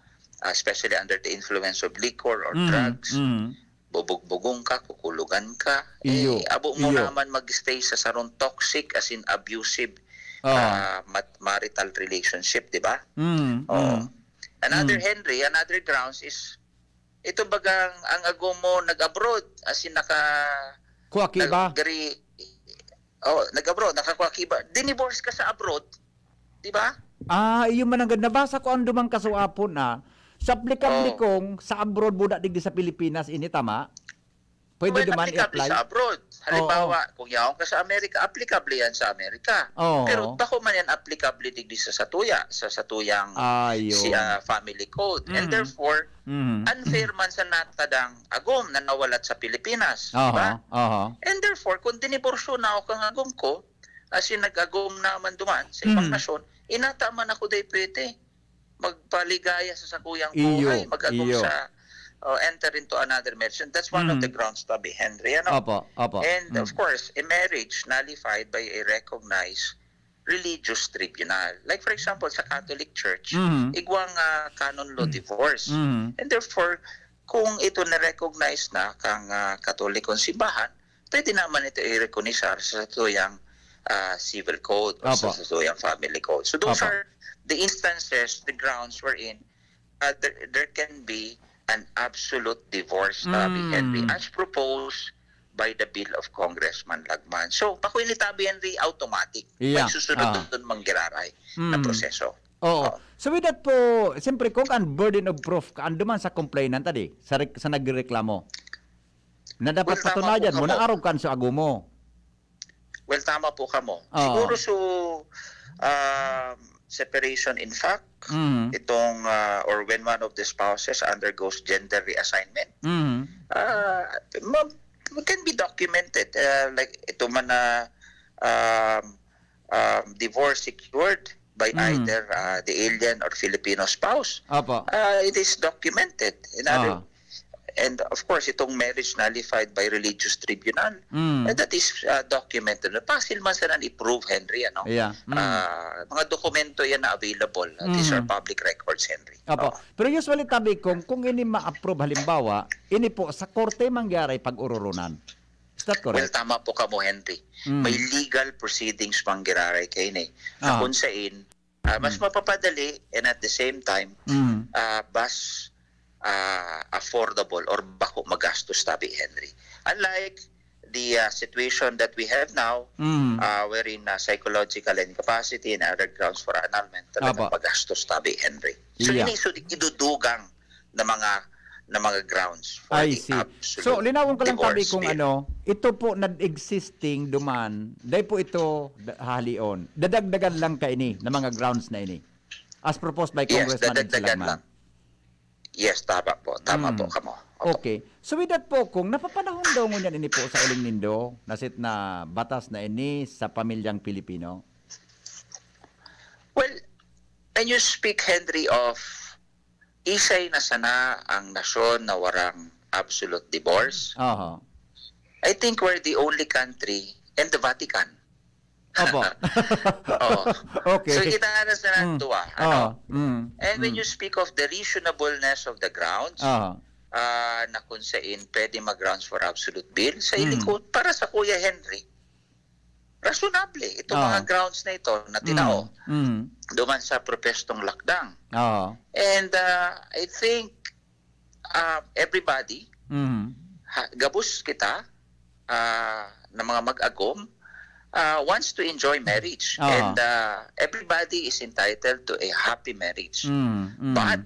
especially under the influence of liquor or drugs, bubugbugong ka, kukulugan ka, abo mo naman mag-stay sa sarong toxic as in abusive marital relationship, di ba? Another Henry, another grounds is ito bagang ang ago mo nag-abroad as in nag-abroad, nakakuwakiba. Dinivorce ka sa abroad, di ba? Iyo man ang nabasa ko ang dumang kasuapon sa applicable kong sa abroad buda digdi sa Pilipinas ini tama? Pwede when naman applicable i-apply? sa abroad. Halimbawa, kung yaon ka sa Amerika, applicable yan sa Amerika. Oo. Pero bako man yan applicable digdi sa satuyang family code. And therefore, unfair man sa natadang agom na nawalat sa Pilipinas. Diba? And therefore, kung diniborsyo na ako kang agom ko, as in nag-agom naman duman sa ibang nasyon, inata man ako day pwede magpaligaya sa sakuyang buhay, mag-agom sa enter into another marriage. And that's one of the grounds, Tabi Henry. Ano? Opo. And of course, a marriage nullified by a recognized religious tribunal. Like for example, sa Catholic Church, igwang canon law divorce. And therefore, kung ito na-recognize na kang Katolikong simbahan, pwede naman ito i-recognizar sa tuyang civil code or sa tuyang family code. So those are the instances, the grounds wherein there can be an absolute divorce, Tabi Henry, as proposed by the bill of Congressman Lagman. So, pakoy ni Tabi Henry, automatic. May susunod doon manggiraray na proseso. Oo. So with that po, siyempre kung ang burden of proof ando man sa complainant tadi, sa nagreklamo, na dapat patunayan mo na araw kan sa ago mo. Well, tama po ka mo. Siguro separation in fact, itong or when one of the spouses undergoes gender reassignment, can be documented. Like ito man na divorce secured by either the alien or Filipino spouse. It is documented. And of course, itong marriage nullified by religious tribunal, that is documented. Pasil man sa i-prove, Henry, ano? Mga dokumento yan na available. These are public records, Henry. Pero usually, Tabi, kung ini ma-approve, halimbawa, ini po sa korte mangyari pag-ururunan. Is that correct? Well, tama po ka mo, Henry. May legal proceedings manggiraray kayo ni. Na kung saan, mas mapapadali and at the same time, mas affordable or bako magastos, Tabi Henry. Unlike the situation that we have now, wherein psychological incapacity and other grounds for annulment, talagang magastos, Tabi Henry. So, idudugang na mga grounds for I the see. absolute So, linawin ko lang, Tabi, divorce kung bill. ito po existing duman, dahil po ito halion. Dadagdagan lang ka ini, na mga grounds na ini. As proposed by Congressman dadagdagan lang. Yes, tama po. Tama po ka mo. Okay. So with that po, kung napapanahon daw ngunyan ini po sa uling nindo, nasit na batas na ini sa pamilyang Pilipino? Well, when you speak, Henry, of isay na sana ang nasyon na warang absolute divorce, I think we're the only country and the Vatican. Okay. So kita na sa natuwa. And when you speak of the reasonableness of the grounds, na kung saan pwede mag-grounds for absolute bill, sa ilikod, para sa Kuya Henry, rationable itong mga grounds na ito na tinao duman sa propestong lakdang. And I think everybody, gabus kita na mga mag-agom, wants to enjoy marriage. And everybody is entitled to a happy marriage. But,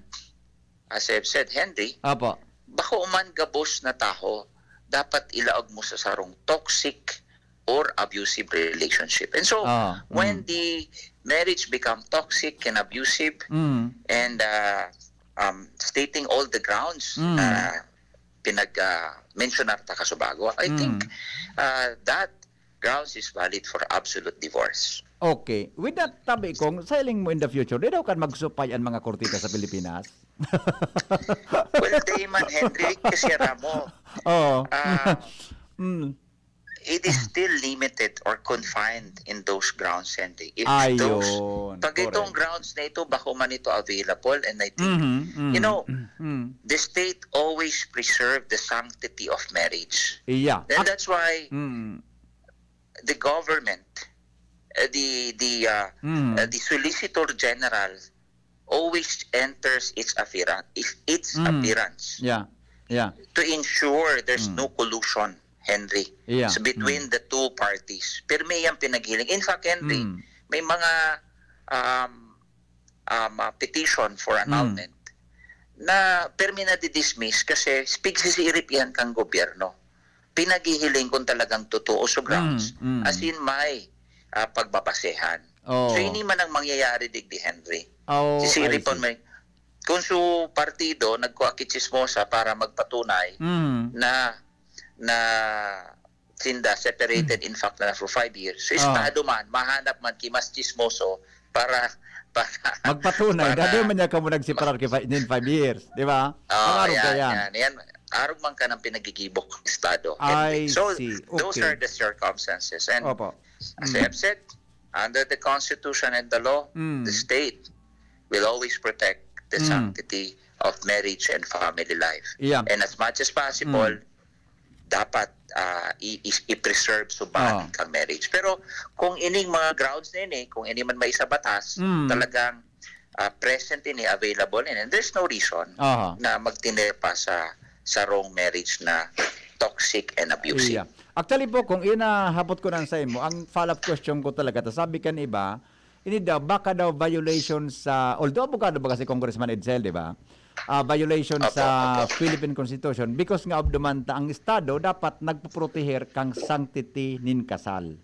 as I've said, Henry, bako man gabos na taho, dapat ilaog mo sa sarong toxic or abusive relationship. And so, when the marriage become toxic and abusive, and stating all the grounds pinag-mentionar ta kasubago, I think that grounds is valid for absolute divorce. Okay. With that, Tabi, kung sailing mo in the future, di daw kan magsupay ang mga kortita sa Pilipinas? Well, di man, Henry, kasi ramo. It is still limited or confined in those grounds, Henry. If pag itong grounds na ito, bako man ito available, and I think, the state always preserve the sanctity of marriage. And that's why the government, the Solicitor General always enters its appearance to ensure there's no collusion, Henry, so between the two parties. Pero may yung pinaghiling. In fact, Henry, may mga petition for annulment na permi na di-dismiss kasi pigsisirip yan kang gobyerno. pinaghihiling kung talagang totoo sa grounds. As in, may pagbabasehan. Oh. So, hindi man ang mangyayari, digdi Henry. Oh, Si I Siri see. po may, kung su partido nagkuakitsismosa para magpatunay na sinda separated in fact na for 5 years. So, estado man, mahanap man kimas chismoso para magpatunay. Dati man niya ka mo nagsiparar in 5 years. Di ba? Ang araw ka yan. Arog man ka ng pinagigibok ng estado. I So, see. those Okay. are the circumstances. And Opo. as I have said, under the Constitution and the law, the state will always protect the sanctity of marriage and family life. Yeah. And as much as possible, dapat i-preserve subahan kang marriage. Pero kung ining mga grounds na ini, kung ini man may sa batas, talagang present ini, available ini, and there's no reason na magtinir pa sa wrong marriage na toxic and abusive. Yeah. Actually po, kung inahapot ko nang sa imo, ang follow-up question ko talaga, sabi kan iba, ini daw, baka daw violation sa, although abogado ba kasi Congressman Edsel, di ba? Violation sa Philippine Constitution because nga abdumanta ang Estado dapat nagpuproteher kang sanctity nin kasal.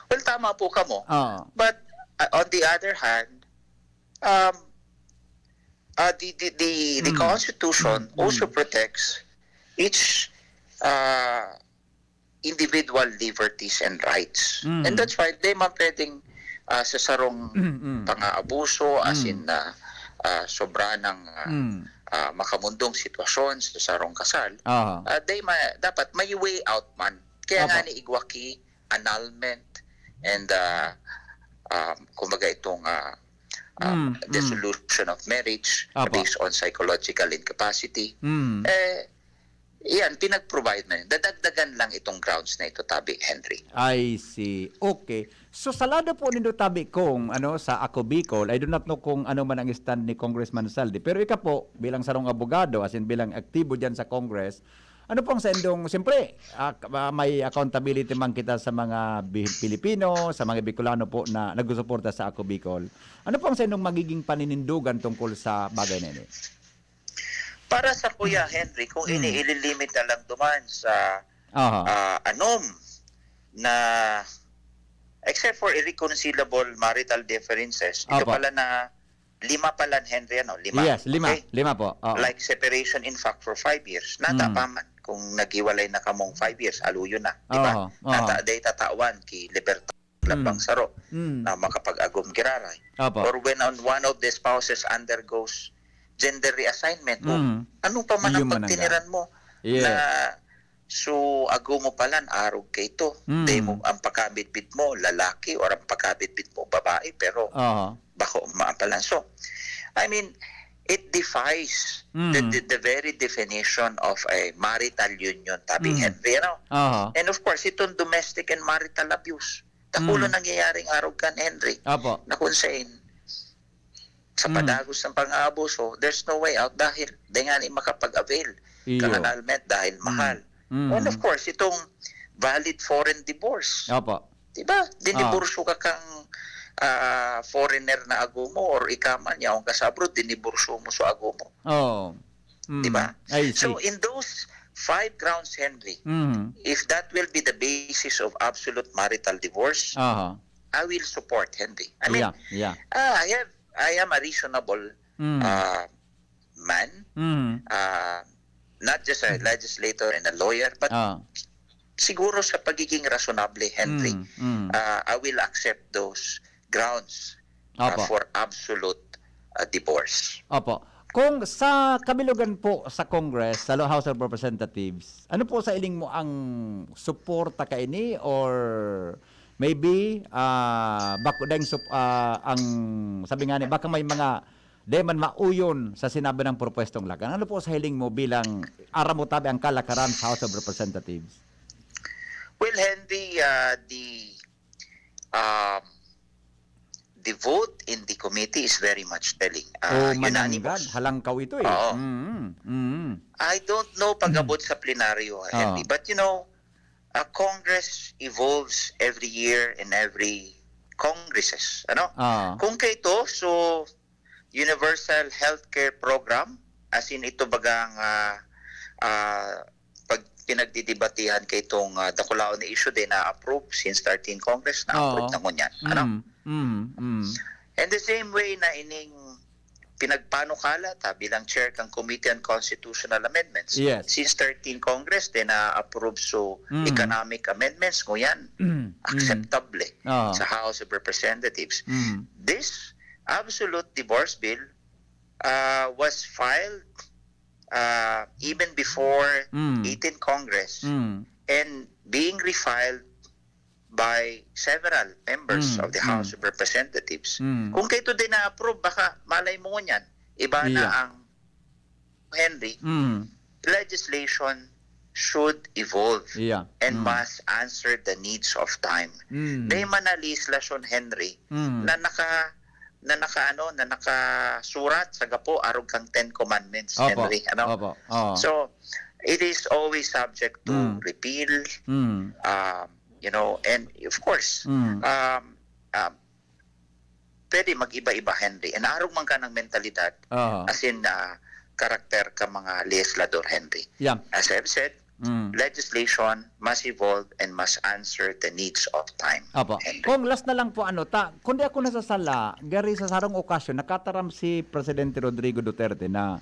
Well, tama po ka mo. But on the other hand, the Constitution also protects each individual liberties and rights. And that's why they man pwedeng sa sarong pang-aabuso as in sobra ng makamundong sitwasyon sa sarong kasal. Dapat may way out man. Kaya nga ni igwaki, annulment, and kumbaga itong dissolution of marriage based on psychological incapacity. Yan, pinag-provide na yun. Dadagdagan lang itong grounds na ito, Tabi, Henry. I see. Okay. So, salado po nindo, Tabi, kung sa Ako Bicol, I do not know kung ano man ang stand ni Congressman Saldi. Pero ika po, bilang sarong abogado, as in bilang aktibo dyan sa Congress, ano pong sendong, siyempre, may accountability man kita sa mga Pilipino, sa mga Bicolano po na nagsusuporta sa Ako Bicol. Ano pong sendong magiging paninindugan tungkol sa bagay na ini? Para sa Kuya Henry, kung ililimit na lang duman sa anom na except for irreconcilable marital differences, ito pala na 5 pala, Henry, 5. Yes, 5. Okay? 5 po. Like separation in fact for 5 years. Natapaman. Kung naghiwalay na kamong 5 years, aluyo na. Diba? Nata-day tatawan ki libertad labang saro na makapag-agom kiraray. Or when one of the spouses undergoes gender reassignment mo, ano pa man ang pagtiniran mo na so ago mo palan arog kay ito. Mo ang pagkabitbit mo lalaki or ang pagkabitbit mo babae pero bako maapalan. So I mean it defies the very definition of a marital union, Tabi Henry, And of course itong domestic and marital abuse. Takulo nangyayaring arog kan Henry na kung sa padagos ng pang-aabuso, there's no way out dahil di nga ni makapag-avail kang annulment dahil mahal. And of course, itong valid foreign divorce. Diba? Diniburso ka kang foreigner na ago mo or ikaman niya kung kasabro, diniburso mo sa ago mo. Diba? So in those 5 grounds, Henry, if that will be the basis of absolute marital divorce, I will support Henry. I mean, I am a reasonable man, not just a legislator and a lawyer, but siguro sa pagiging rationable, Henry, I will accept those grounds for absolute divorce. Kung sa kabilugan po sa Congress, sa House of Representatives, ano po sa iling mo ang suporta ka ini or maybe bako dahil ang sabi nga ni baka may mga di man mauyon sa sinabi ng propwestong lakan. Ano po sa hiling mo bilang aramotabi ang kalakaran sa House of Representatives? Well, Henry, the vote in the committee is very much telling. Unanimous. Halangkaw ito eh. I don't know pag-abot sa plenaryo, Henry, but you know, Congress evolves every year in every congresses. Kung kay ito, so universal healthcare program, as in ito bagang pag pinagdidibatihan kay itong dakulao na issue din na approve since 13 Congress na approve na ngunyan. Ano? And the same way na ining pinagpanukala ta bilang chair kang Committee on Constitutional Amendments. Yes. Since 13 Congress din na approve so economic amendments nguyan acceptable sa House of Representatives. This absolute divorce bill was filed even before 18 Congress and being refiled by several members of the House of Representatives. Kung kayo din na-approve, baka malay mo niyan. Iba na ang Henry. Legislation should evolve and must answer the needs of time. May manalislasyon, Henry, na nakasurat sa gapo arog kang 10 Commandments, Henry. Ano? So, it is always subject to repeal, you know, and of course, pwede mag-iba-iba, Henry. And arog man ka ng mentalidad, as in, karakter ka mga legislador, Henry. As I've said, legislation must evolve and must answer the needs of time. Kung last na lang po kundi ako nasasala, gari sa sarong okasyon, nakataram si Presidente Rodrigo Duterte na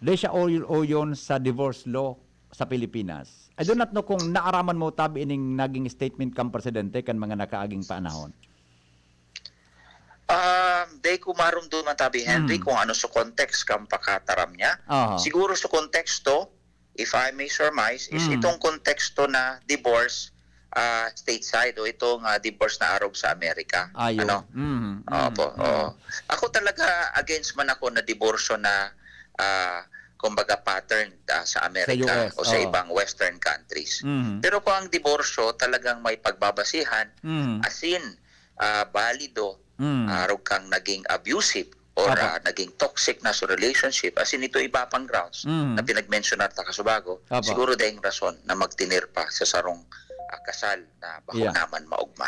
di siya oyon sa divorce law sa Pilipinas. I do not know kung naaraman mo tabi ining naging statement kang Presidente kan mga nakaaging panahon. Day kumarom doon man tabi, Henry, kung ano sa context kang pakataram niya. Siguro sa konteksto, if I may surmise, is itong konteksto na divorce stateside o itong divorce na arog sa Amerika. Ano? Ako talaga against man ako na diborsyo na kumbaga pattern sa Amerika o sa ibang western countries. Pero kung ang diborsyo talagang may pagbabasihan, as in balido, arog kang naging abusive or naging toxic na sa relationship, as in ito iba pang grounds na pinag-mention natin kasubago, siguro dahil rason na magtinir pa sa sarong kasal na bako naman maugma.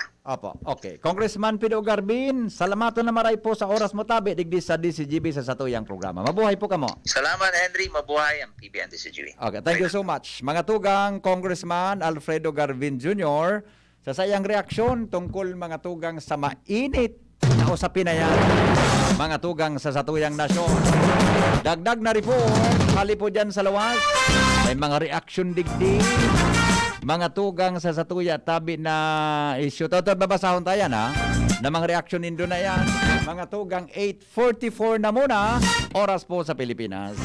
Okay. Congressman Pido Garbin, salamato na maray po sa oras mo tabi digdi sa DZGB sa satuyang programa. Mabuhay po kamo. Salamat, Henry. Mabuhay ang PBN DZGB. Okay, thank you so much. Mga tugang Congressman Alfredo Garbin Jr. sa sayang reaksyon tungkol mga tugang sa mainit na usapin na yan. Mga tugang sa satuyang nasyon. Dagdag na report, hali po dyan sa lawas. May mga reaction digdi. Mga tugang sa satuya tabi na issue. Toto, babasahon tayo na mga reaction nindo na yan. Mga tugang 8:44 na muna. Oras po sa Pilipinas.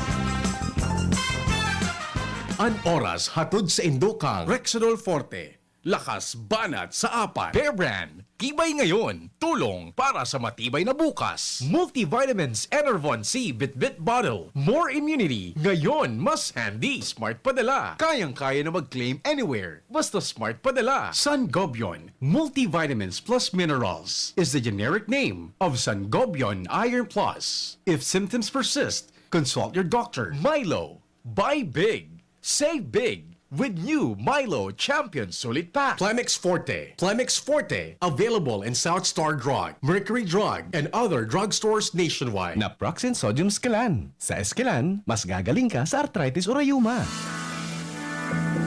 An oras hatod sa Indokang Rexidol Forte. Lakas banat sa apat. Bear Brand. Tibay ngayon. Tulong para sa matibay na bukas. Multivitamins Enervon C Bit-Bit Bottle. More immunity. Ngayon, mas handy. Smart padala. Kayang-kaya na mag-claim anywhere. Basta smart padala. Sangobion. Multivitamins plus minerals is the generic name of Sangobion Iron Plus. If symptoms persist, consult your doctor. Milo. Buy big. Save big. With new Milo Champion Sulit Pack. Plemix Forte. Plemix Forte. Available in South Star Drug, Mercury Drug, and other drugstores nationwide. Naproxen Sodium Esquilan. Sa Esquilan, mas gagaling ka sa arthritis o rayuma.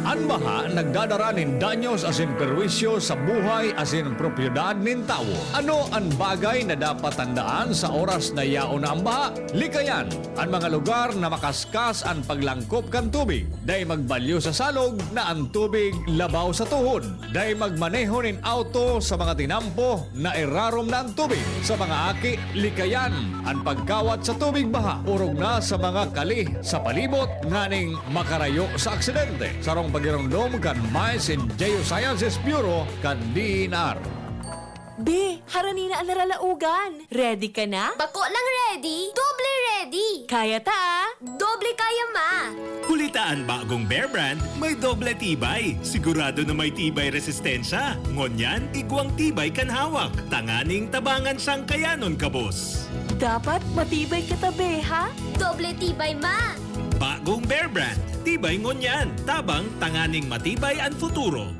Anbaha nagdadara nin danyos asin perwisyo sa buhay asin propiedad nin tao. Ano ang bagay na dapat tandaan sa oras na yaon na ang baha? Likayan ang mga lugar na makaskas ang paglangkop kan tubig. Day magbalyo sa salog na ang tubig labaw sa tuhod. Day magmaneho nin auto sa mga tinampo na irarom na ang tubig. Sa mga aki, likayan ang pagkawat sa tubig baha. Urog na sa mga kali sa palibot nganing makarayo sa aksidente. Sarong pagirondom kan Mais and Geosciences Bureau kan DNR. Be, harani na ang naralaugan. Ready ka na? Bako lang ready. Doble ready. Kaya ta? Doble kaya ma. Kulitaan bagong Bear Brand, may doble tibay. Sigurado na may tibay resistensya. Ngonyan, igwang tibay kan hawak. Tanganing tabangan sang kayanon kabos. Dapat matibay ka tabi, ha? Doble tibay ma. Bagong Bear Brand, tibay ngonyan. Tabang tanganing matibay ang futuro.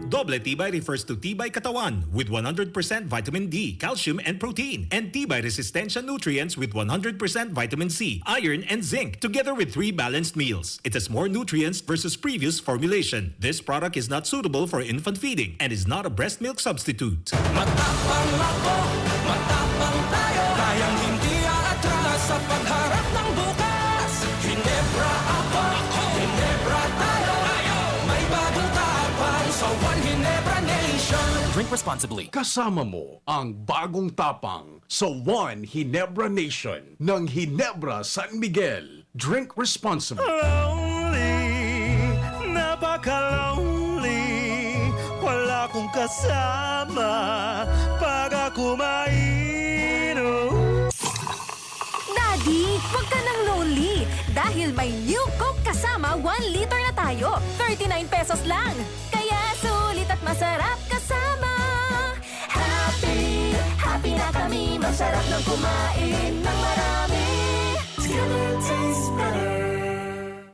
Doble tibay refers to tibay katawan with 100% vitamin D, calcium, and protein, and tibay resistensya nutrients with 100% vitamin C, iron, and zinc, together with 3 balanced meals. It has more nutrients versus previous formulation. This product is not suitable for infant feeding and is not a breast milk substitute. Matapang ako, matapang tayo, kayang hindi aatras sa pagharap ng bukas. Hinebra ako, Hinebra tayo, may bagong tapang sa One Hinebra Nation. Drink responsibly. Kasama mo ang bagong tapang sa One Hinebra Nation ng Hinebra San Miguel. Drink responsibly. Lonely, napaka-lonely, wala akong kasama pag ako mainom. Daddy, huwag ka nang lonely. Dahil may new Coke kasama 1 liter na tayo. 39 pesos lang. Kaya sulit at masarap kasama. Happy, happy na kami. Masarap ng kumain ng marami. Together tastes better.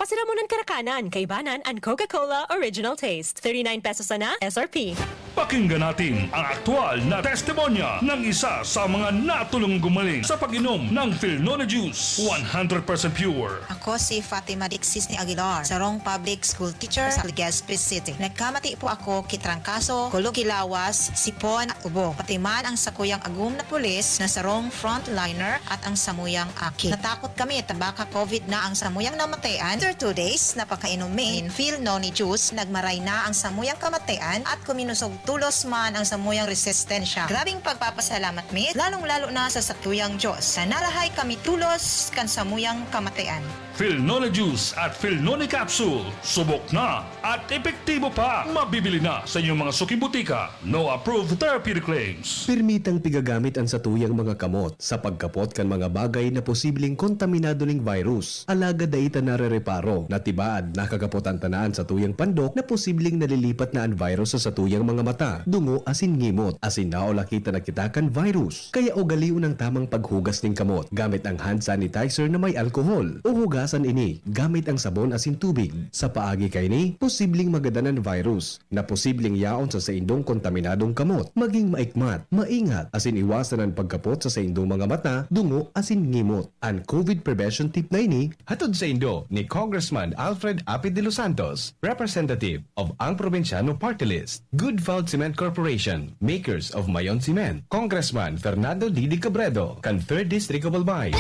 Pasiramunan karakanan, kaibanan, and Coca-Cola Original Taste. 39 pesos na SRP. Pakinggan natin ang aktual na testimonya ng isa sa mga natulong gumaling sa pag-inom ng Philnona Juice. 100% pure. Ako si Fatima Dixis ni Aguilar, sarong public school teacher sa Legazpi City. Nagkamati po ako kitrangkaso, kulog kilawas, sipon at ubo. Pati man ang sakuyang agum na pulis na sarong frontliner at ang samuyang aki. Natakot kami tabaka COVID na ang samuyang namatayan. After 2 days, napakainumin Philnona Juice, nagmaray na ang samuyang kamatayan at kuminusog tulos man ang samuyang resistensya. Grabing pagpapasalamat mi, lalong-lalo na sa satuyang Diyos. Sa narahay kami tulos kan samuyang kamatayan. Philnona Juice at Philnona Capsule. Subok na at epektibo pa. Mabibili na sa inyong mga suking butika. No approved therapeutic claims. Permitang pigagamit ang satuyang mga kamot sa pagkapot kan mga bagay na posibleng kontaminado ng virus. Alaga daita narereparo na tibaad nakagapot ang tanaan sa tuyang pandok na posibleng nalilipat na ang virus sa satuyang mga mata, dungo asin ngimot, asin naola kita nakitakan virus. Kaya ugaliw ng tamang paghugas ng kamot gamit ang hand sanitizer na may alkohol o hugasan ini gamit ang sabon asin tubig. Sa paagi kay ni, posibleng magadanan virus na posibleng yaon sa indong kontaminadong kamot. Maging maikmat, maingat asin iwasan ang pagkapot sa indong mga mata, dungo asin ngimot. Ang COVID prevention tip na ini Hatod sa Indo ni Congressman Alfred Apid de los Santos, representative of ang Provinciano Party List. Good Found Cement Corporation, makers of Mayon Cement. Congressman Fernando Didi Cabredo, kan 3rd District of Albay.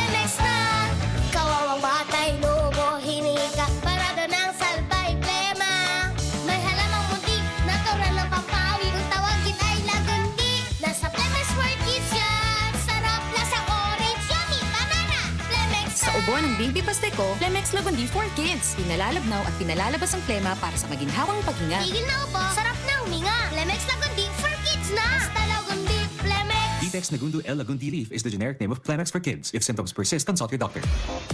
Kawawang batay, lubo, hinika, parada ng salbay, plema. May halamang muntik, natural ng papawi, kung tawagin ay lagundi. Nasa Plemex for Kids yan, sarap lasang orange, yummy, banana, Plemex. Sa ubo ng baby pasteco, Plemex Lagundi for Kids. Pinalalabnaw at pinalalabas ang plema para sa maginhawang paghinga. Tigil na upo, sarap na huminga. Plemex Lagundi for Kids na. Basta Lagundi, Plemex. Detex Nagundo L. Lagundi Leaf is the generic name of Plemex for kids. If symptoms persist, consult your doctor.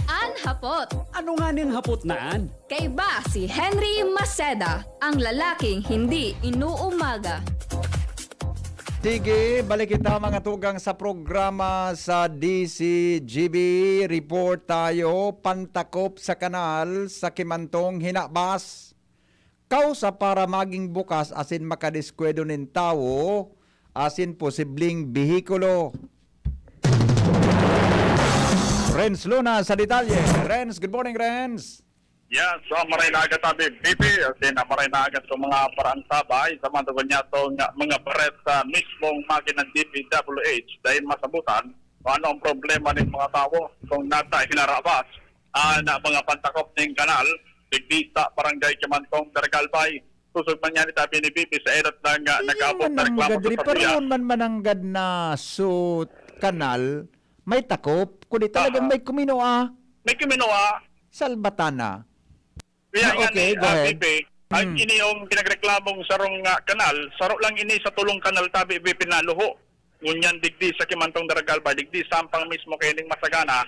An Hapot. Ano nga ning hapot naan? Kay ba si Henry Maceda, ang lalaking hindi inuumaga. Sige, balik kita mga tugang sa programa sa DZGB. Report tayo, pantakop sa kanal sa Kimantong Hinabas. Kausa para maging bukas asin makadiskwedo nin tao, asin posibleng bihikulo. Renz Luna sa detalye. Renz, good morning Renz. Yes, so maray na agad tabi BP, kasi na maray na agad sa mga parang sabay, sa mga niya itong mga baret sa mismong makinang DPWH dahil masabutan ano ang problema ng mga tao kung nata hinarabas na mga pantakop ng kanal, bigdita, barangay Kimantong, Dargalbay. Susog man yan itabi ni BP sa erat ng nag-abot na reklamo sa Pero man mananggad na suit kanal, may takop, kundi talagang may kuminoa. May kuminoa. Salbatana. Kaya okay, go ahead. Ang ini yung pinagreklamong sarong kanal, saro lang ini sa tulong kanal tabi BP pinaluho. Ngunyan digdi sa Kimantong Daragalba, digdi sampang mismo kay ning masagana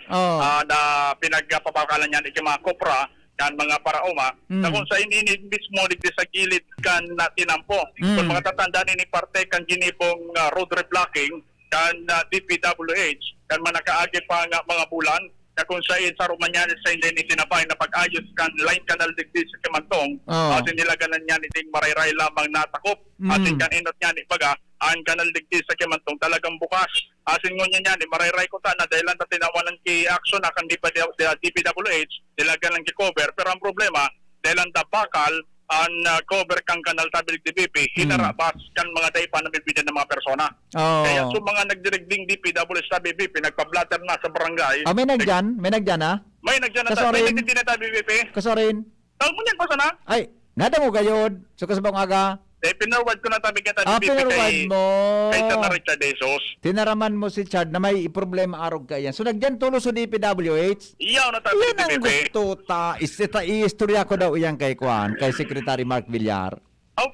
na pinagpapakalan niyan iki mga kopra kan mga paraoma na kung sa ini mismo digdi sa gilid kan tinampo. Kung mga tatandaan ni parte kan ginipong road reblocking kan DPWH kan manakaagi pa nga mga bulan na kung sa Romanyales sa hindi ni tinapay na pag-ayos kan line kanal digdi sa Kimantong, asin nilaganan niya ni ting marayray lamang natakop, asin kan inot niya ni baga, ang kanal digdi sa Kimantong talagang bukas. Asin ngunya niya ni marayray ko ta na dahil lang tinawalan ki action akan di pa DPWH, nilaganan ki cover, pero ang problema, dahil lang bakal, ang cover kang kanal tabi di DP, hinarabas kan mga day pa na bibigyan ng mga persona. Kaya so mga nagdirigding DPWH tabi BP, nagpa-blatter na sa barangay. May nagdyan? May nagdyan ha? May nagdyan na tabi, may nagdyan na tabi BP. Kasorin? Tawag mo niyan pa sana? Ay, nada mo gayod. So kasabang aga? Pinarwad ko na tabi kita BP pinarwad mo. Kay Sana Richard De Jesus. Tinaraman mo si Chad na may problema arog ka yan. So nagdyan tulo sa DPWH? Iyaw na tabi yan ang BP. gusto ta. I-istorya ko daw iyang kay Kwan, kay Secretary Mark Villar.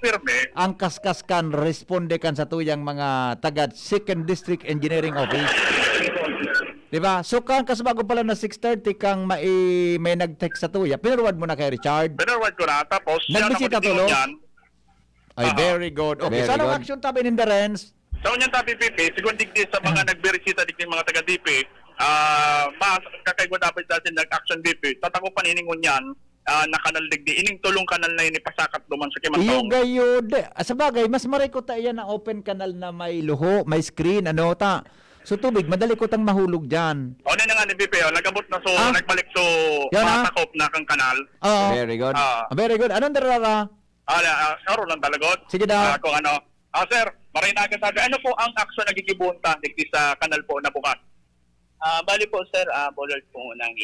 Firme. Ang kaskas kan, responde kan sa tuyang mga taga 2nd District Engineering Office. Diba? So kan kasbago pala na 6:30 kang may nag-text sa tuya. Pinarwad mo na kay Richard? Pinarwad ko na. Tapos, nagbisita tulo? Ay, very good. Okay, saan ang action tabi ng Darens? Sa unyan tabi PP, siguro digdi sa mga nagberisita digdi mga taga-DP, kakaigo dapat natin nag-action DP, tatako paniningon yan, na kanal digdi, ining tulong kanal na yun ipasakat duman sa Kimantong. Iyo gayod. Sa bagay, mas maray ko ta yan na open kanal na may luho, may screen, ano ta. So tubig, madali ko tang mahulog dyan. O na nga ni BP, nagabot na so, nagbalik so, matakop na kang kanal. Very good. Very good. Anong darara? Saro lang talagot. Sige daw. Kung ano. Sir, maray na agad sabi, ano po ang aksyon na gigibunta digdi sa kanal po na bukas? Bali po sir, bollard po nang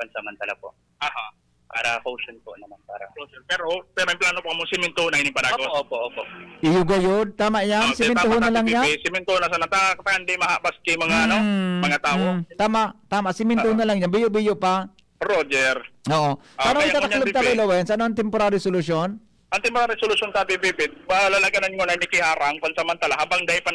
pansamantala po. Para caution po naman. Pero may plano po mo siminto na iniparagos. Opo. Iyo gayod. Tama yan. Simintuho na lang yan. Siminto na sa nata, kapag hindi mahabas kay mga mga tao. Tama. Simintuho na lang yan. Biyo-biyo pa. Roger. Oo. Paano itataklog tabi, Lawens? Ano ang temporary solution? Ang temporary solution tabi, Bipit, palalaganan mo na nikiharang pansamantala habang dahil pa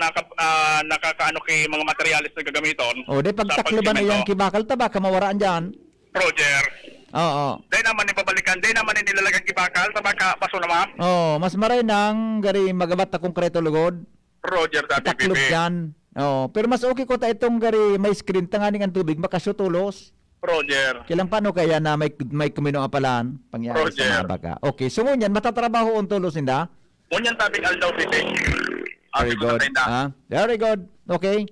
nakakaano kay mga materialis na gagamiton. Dahil pagtakloban na yan kibakal taba, kamawaraan dyan. Roger. Oo. Dahil naman ibabalikan, dahil naman inilalagang kibakal, taba ka paso naman. Mas maray nang gari magabat na konkreto lugod. Roger, tabi, Taklog Bipit. yan. Pero mas okay ko ta itong gari may screen, tanganing ang tubig, makasutulos. Roger. Kailang paano kaya na may kumino apalan pangyari Roger. sa mga baga? Okay, so ngunyan, matatrabaho ang tulos ninda? Ngunyan tabing aldaw, Bipit. Very good. Very good. Okay.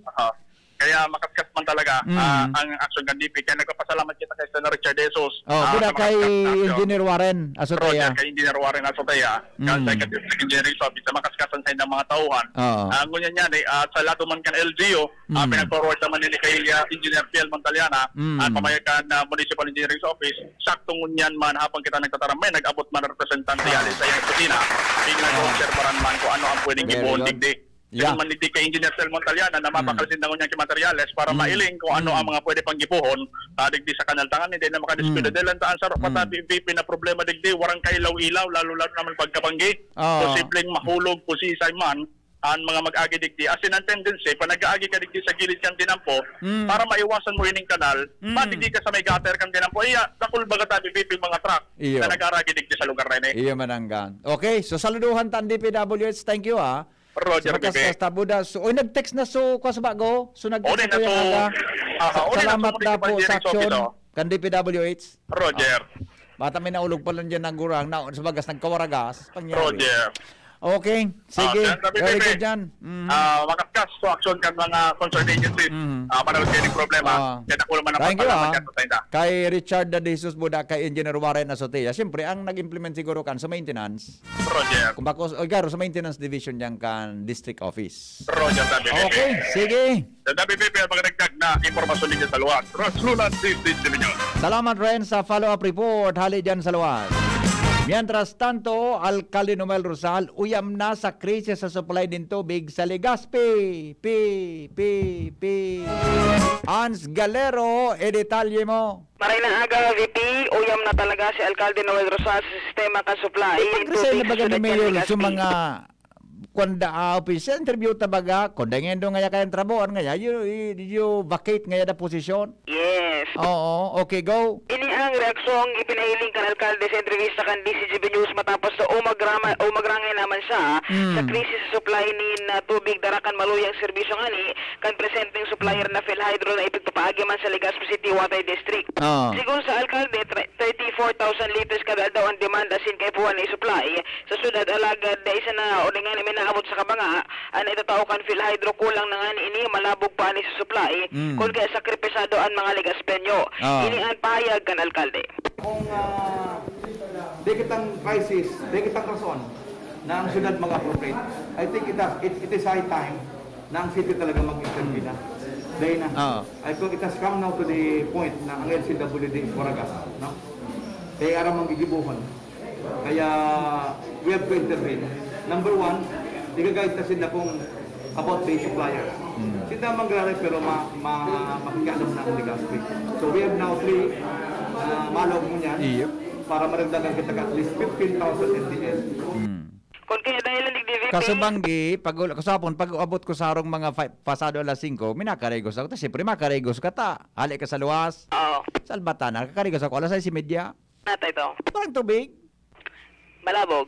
Kaya makaskas man talaga ang action ng DP. Kaya nagpapasalamat kita kay Senator Richard De Jesus. Buda kay Engineer Warren Asotaya. Roger, kay Engineer Warren Asotaya. Kaya sa Engineering Office, makaskasan sa ng mga tauhan. Ngunyan yan, sa lahat man kan LGU, pinag-forward naman nila kay Engineer Piel Montaliana, at pamayagan na Municipal Engineering Office, saktong ngunyan man habang kita nagtataramay, nag-abot man ang representante yan sa iyong kusina, biglang observaran man kung ano ang pwedeng ibuon digdi. Yung manigdi kay Engineer Piel Montaliana na mapakalsin na ngunyan materials para mailing kung ano ang mga pwede pang gibuhon, digdi sa kanal tangan, hindi na makadiskudo. Dahil ang sa patabi VP na problema digdi, warang kailaw-ilaw, lalo-lalo naman pagkabanggi, posibleng mahulog po si Simon, ang mga mag-agi digdi. As in ang tendency, pa nag-aagi ka digdi sa gilid kang tinampo, para maiwasan mo ining kanal, madigdi ka sa may gutter kang tinampo, nakul baga tabi VP mga truck na nag-aragi digdi sa lugar na Iyo mananggan. Okay, so saluduhan tan DPWH, thank you Roger, Bibi. So, nag-text na so kwa sa bago. So, nag-text na to. Salamat na po sa action kan DPWH. Roger. Bata may naulog pa lang dyan ng gurang na sa bagas nagkawaragas. Roger. Okay, sige. Very good dyan. Makaskas to action kan mga concerned agencies para sa problema. Kaya nakulo man ang Thank you pagpapalaman kay Richard De Jesus Buda, kay Engineer Warren Asotea. Siyempre, ang nag-implement siguro kan sa maintenance. Roger. Kung bako, sa maintenance division yan kan district office. Roger, tabi. Okay, sige. Tabi, magdagdag na informasyon ninyo sa luwas. Rasulan, Salamat rin sa follow-up report. Hali dyan sa luwas. Mientras tanto, Alcalde Noel Rosal uyam na sa krisis sa supply din tubig sa Legazpi. Hans Galero, detalye mo. Maray na aga, VP, uyam na talaga si Alcalde Noel Rosal sa sistema ka supply. Pagkasay na baga ni Mayor sa mga kwanda office interview tabaga kunda ngendo nga kayang trabuan nga you vacate nga da posisyon. Yes. Oo, okay, go. Ini ang reaksyon ipinahiling kan alkalde sa entrevista kan DZGB News matapos sa umagrangay naman siya sa krisis sa supply ni tubig darakan maluyang serbisyo ngani kan presente yung supplier na PhilHydro na ipagpapaagi man sa Legazpi City Water District. Sigun sa alkalde 34,000 liters kada daw ang demand asin kay puwan na supply sa syudad alagad da isa na ulingan may naabot sa kabanga an itatao kan PhilHydro kulang na ngani ini malabog pa ni sa supply kung kaya sakripisado ang mga Legaspenyo. Ini ang pahayag kan alkalde. Kung di kitang crisis, di kitang rason na ang syudad mag-appropriate, I think it is high time na ang city talaga mag-intervene na. Dahil na, I think it has come now to the point na ang LCWD is Waragas. No? Kaya aram ang gigibuhon. Kaya we have to intervene. Number one, di ka-guide na sila kung about the suppliers. Sila mag-rare pero makikaalam na ang Legazpi. So we have now 3 malog mo niyan para maragdagan kita at least 15,000 NDS. Kung kaya dahil ang DVP... Kasubanggi, kasapon, pag abot ko sa harong mga pasado alas 5, minakaregos ako. Siyempre, makaregos ka ta. Hali ka sa luwas. Oo. Sa Albatana, kakaregos ako. Alas 6:30. Nata ito. Parang tubig. Malabog.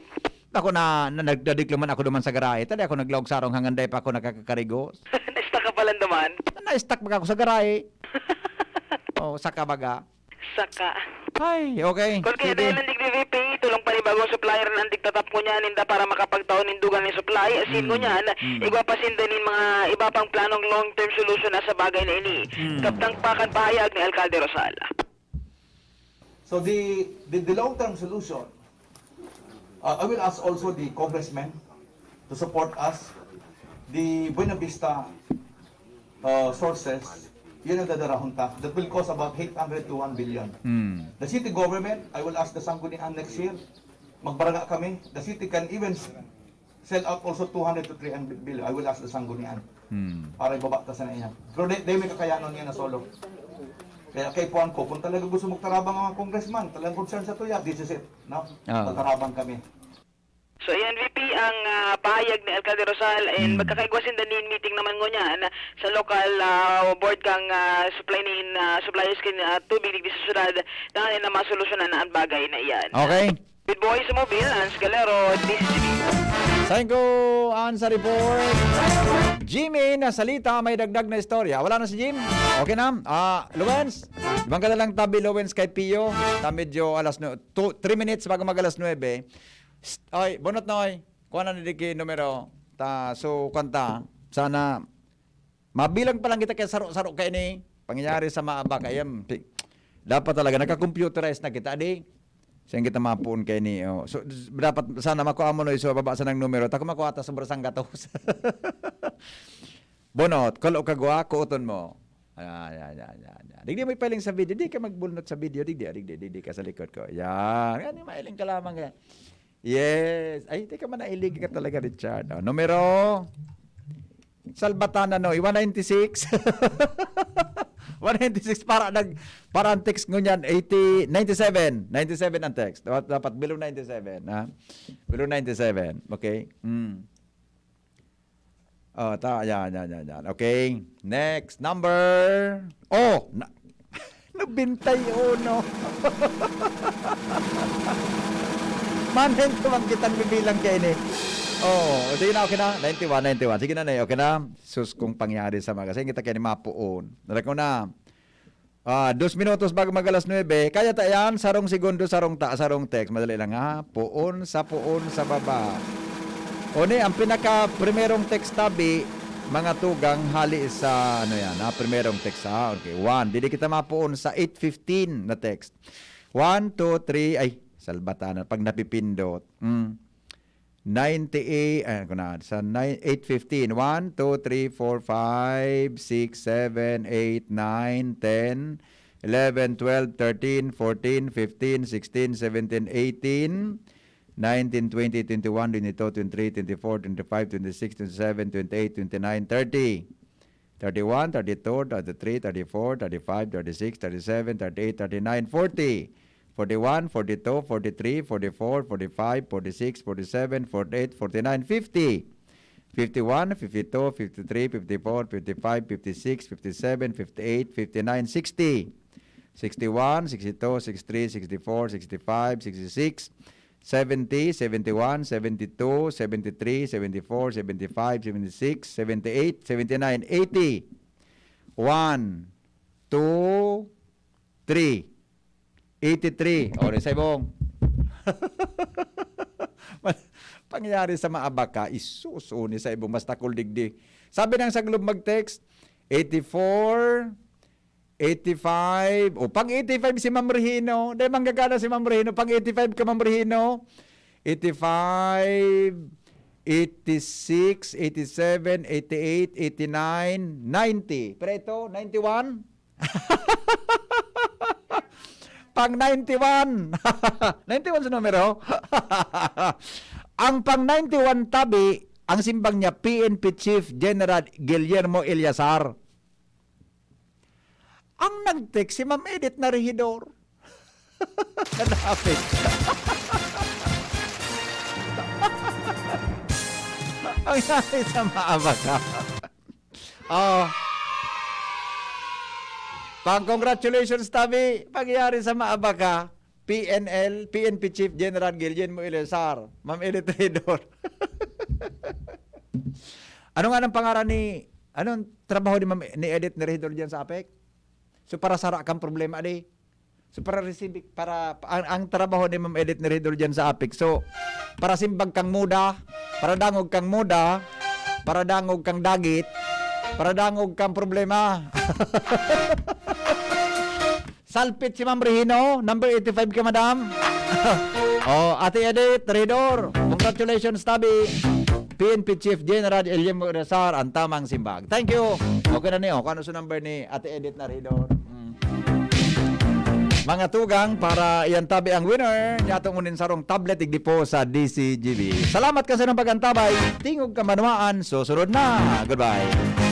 Ako na nagdadikluman ako duman sa garahe. Tali ako naglawag sa harong hanganday pa ako nakakakarigos. Na-stuck ka palang duman? Na-stuck baga ako sa garahe. Saka baga. Saka. Ay, okay. Kung kaya dahil ang DVP, tulong pa ni bagong supplier na ang diktatap ko niyan, ninda para makapagtaon nindugan ni supply, asin ko niyan, igwapasin din mga iba pang planong long-term solution na sa bagay na ini. Kaptang pakan pahayag ni Alcalde Rosala. So the long-term solution, I will ask also the congressmen to support us. The Buena Vista sources, yun ang dadarahunta. That will cost about 800 to 1 billion. The city government, I will ask the Sanggunian next year, magbaraga kami. The city can even sell out also 200 to 300 billion. I will ask the Sanggunian para ibabakta sa na yan. Pero they may kakayanon niya na solo. Kaya kay Puan ko, kung talaga gusto magtarabang ang mga congressman, talagang concern sa tuya, this is it. No? Magtarabang kami. So ayan VP ang pahayag ni Alcalde Rosal and magkakaigwasin din meeting naman ngo niyan sa local board kang supply nin suppliers kin tubig di sa syudad na masolusyonan na ang bagay na iyan. Okay. With Boys Mobile, Ans Galero, DZGB. Thank you, An, sa report. Jimmy, nasalita, may dagdag na istorya. Wala na si Jim? Okay na? Luwens, ibang ka na lang tabi, Luwens, kay Pio. Medyo alas 3 minutes bago mag alas 9. Ay, bunot na oy. Kuha na niliki numero. So, kanta. Sana, mabilang pa lang kita kaya saro-saro kayo ni. Pangyayari sa maaba kayam. Dapat talaga, naka-computerize na kita, di. Siyang kita mapuun kayo ni. So, dapat, sana makuha mo no, so, babasa ng numero. Tako makuha ta sobrang sang gatos. Bunot, kalo kagwa, kuuton mo. Digdi may pailing sa video. Di ka magbulnot sa video. Digdi ka sa likod ko. Yan. Yan, mailing ka lamang yan. Yes. Ay, di ka man nailig ka talaga, Richard. Numero, Salbatana, 196. 196 para ang text ngunyan 97 ang text. Dapat below 97, ha? Below 97. Okay? Yan. Okay. Next number. Nabintay uno. Manin ko mang kitang bibilang kayo ni. Sige na, okay na. 91. Sige na, okay na. Sus, kung pangyari sa mga. Kasi kita kayo ni mapuon. Narak ko na. 2 minutos bago mag alas 9. Kaya tayan, sarong segundo, sarong text. Madali lang, ha? Puon sa baba. Ni, ang pinaka-primerong text tabi, mga tugang hali sa, primerong text, ha? Okay, 1. Dili kita mapuon sa 8:15 na text. 1, 2, 3, ay, Salbatana, pag napipindot. 98, sa 8:15. 1, 2, 3, 4, 5, 6, 7, 8, 9, 10, 11, 12, 13, 14, 15, 16, 17, 18, 19, 20, 21, 22, 23, 24, 25, 26, 27, 28, 29, 30. 31, 32, 33, 34, 35, 36, 37, 38, 39, 40. 41, 42, 43, 44, 45, 46, 47, 48, 49, 50. 51, 52, 53, 54, 55, 56, 57, 58, 59, 60. 61, 62, 63, 64, 65, 66, 70, 71, 72, 73, 74, 75, 76, 78, 79, 80. 1, 2, 3. 83. O, sa ibong. Pangyari sa maabaka, isusuni sa ibong basta kuldigdi. Sabi ng saglob mag-text, 84, 85, o pang 85 si Ma'am Regino. Dahil manggagana si Ma'am Regino. Pang 85 ka Ma'am Regino. 85, 86, 87, 88, 89, 90. Pero ito, 91? Pang 91. 91 sa numero. Ang pang 91 tabi, ang simbang niya, PNP Chief General Guillermo Eliazar. Ang nag-text si Ma'am Edith na Regidor. Nadapit. Ang nanay sa maabaka. Oh. Congratulations, Tabi. Pagyari sa maabaka, PNP Chief General Guillermo Eliazar. Ma'am Edith Regidor. Ano nga ng pangalan anong trabaho ni Edith Regidor diyan sa APEC? So para sara kang problema So para ang trabaho ni Ma'am Edith Regidor diyan sa APEC. So para simbag kang muda, para dangog kang muda, para dangog kang dagit, para dangog kang problema. Salpit si Ma'am Regino, number 85 ka, madam. Oh, Ate Edith Regidor, congratulations, Tabi. PNP Chief General Guillermo Eliazar, ang tamang simbag. Thank you. Okay na niyo. Kung ano sa number ni Ate Edith na Regidor. Mga tugang, para iyan tabi ang winner, yatong unin sarong tablet igdi po sa DZGB. Salamat kasi ng pagantabay. Tingog ka manuaan. Susunod na. Goodbye.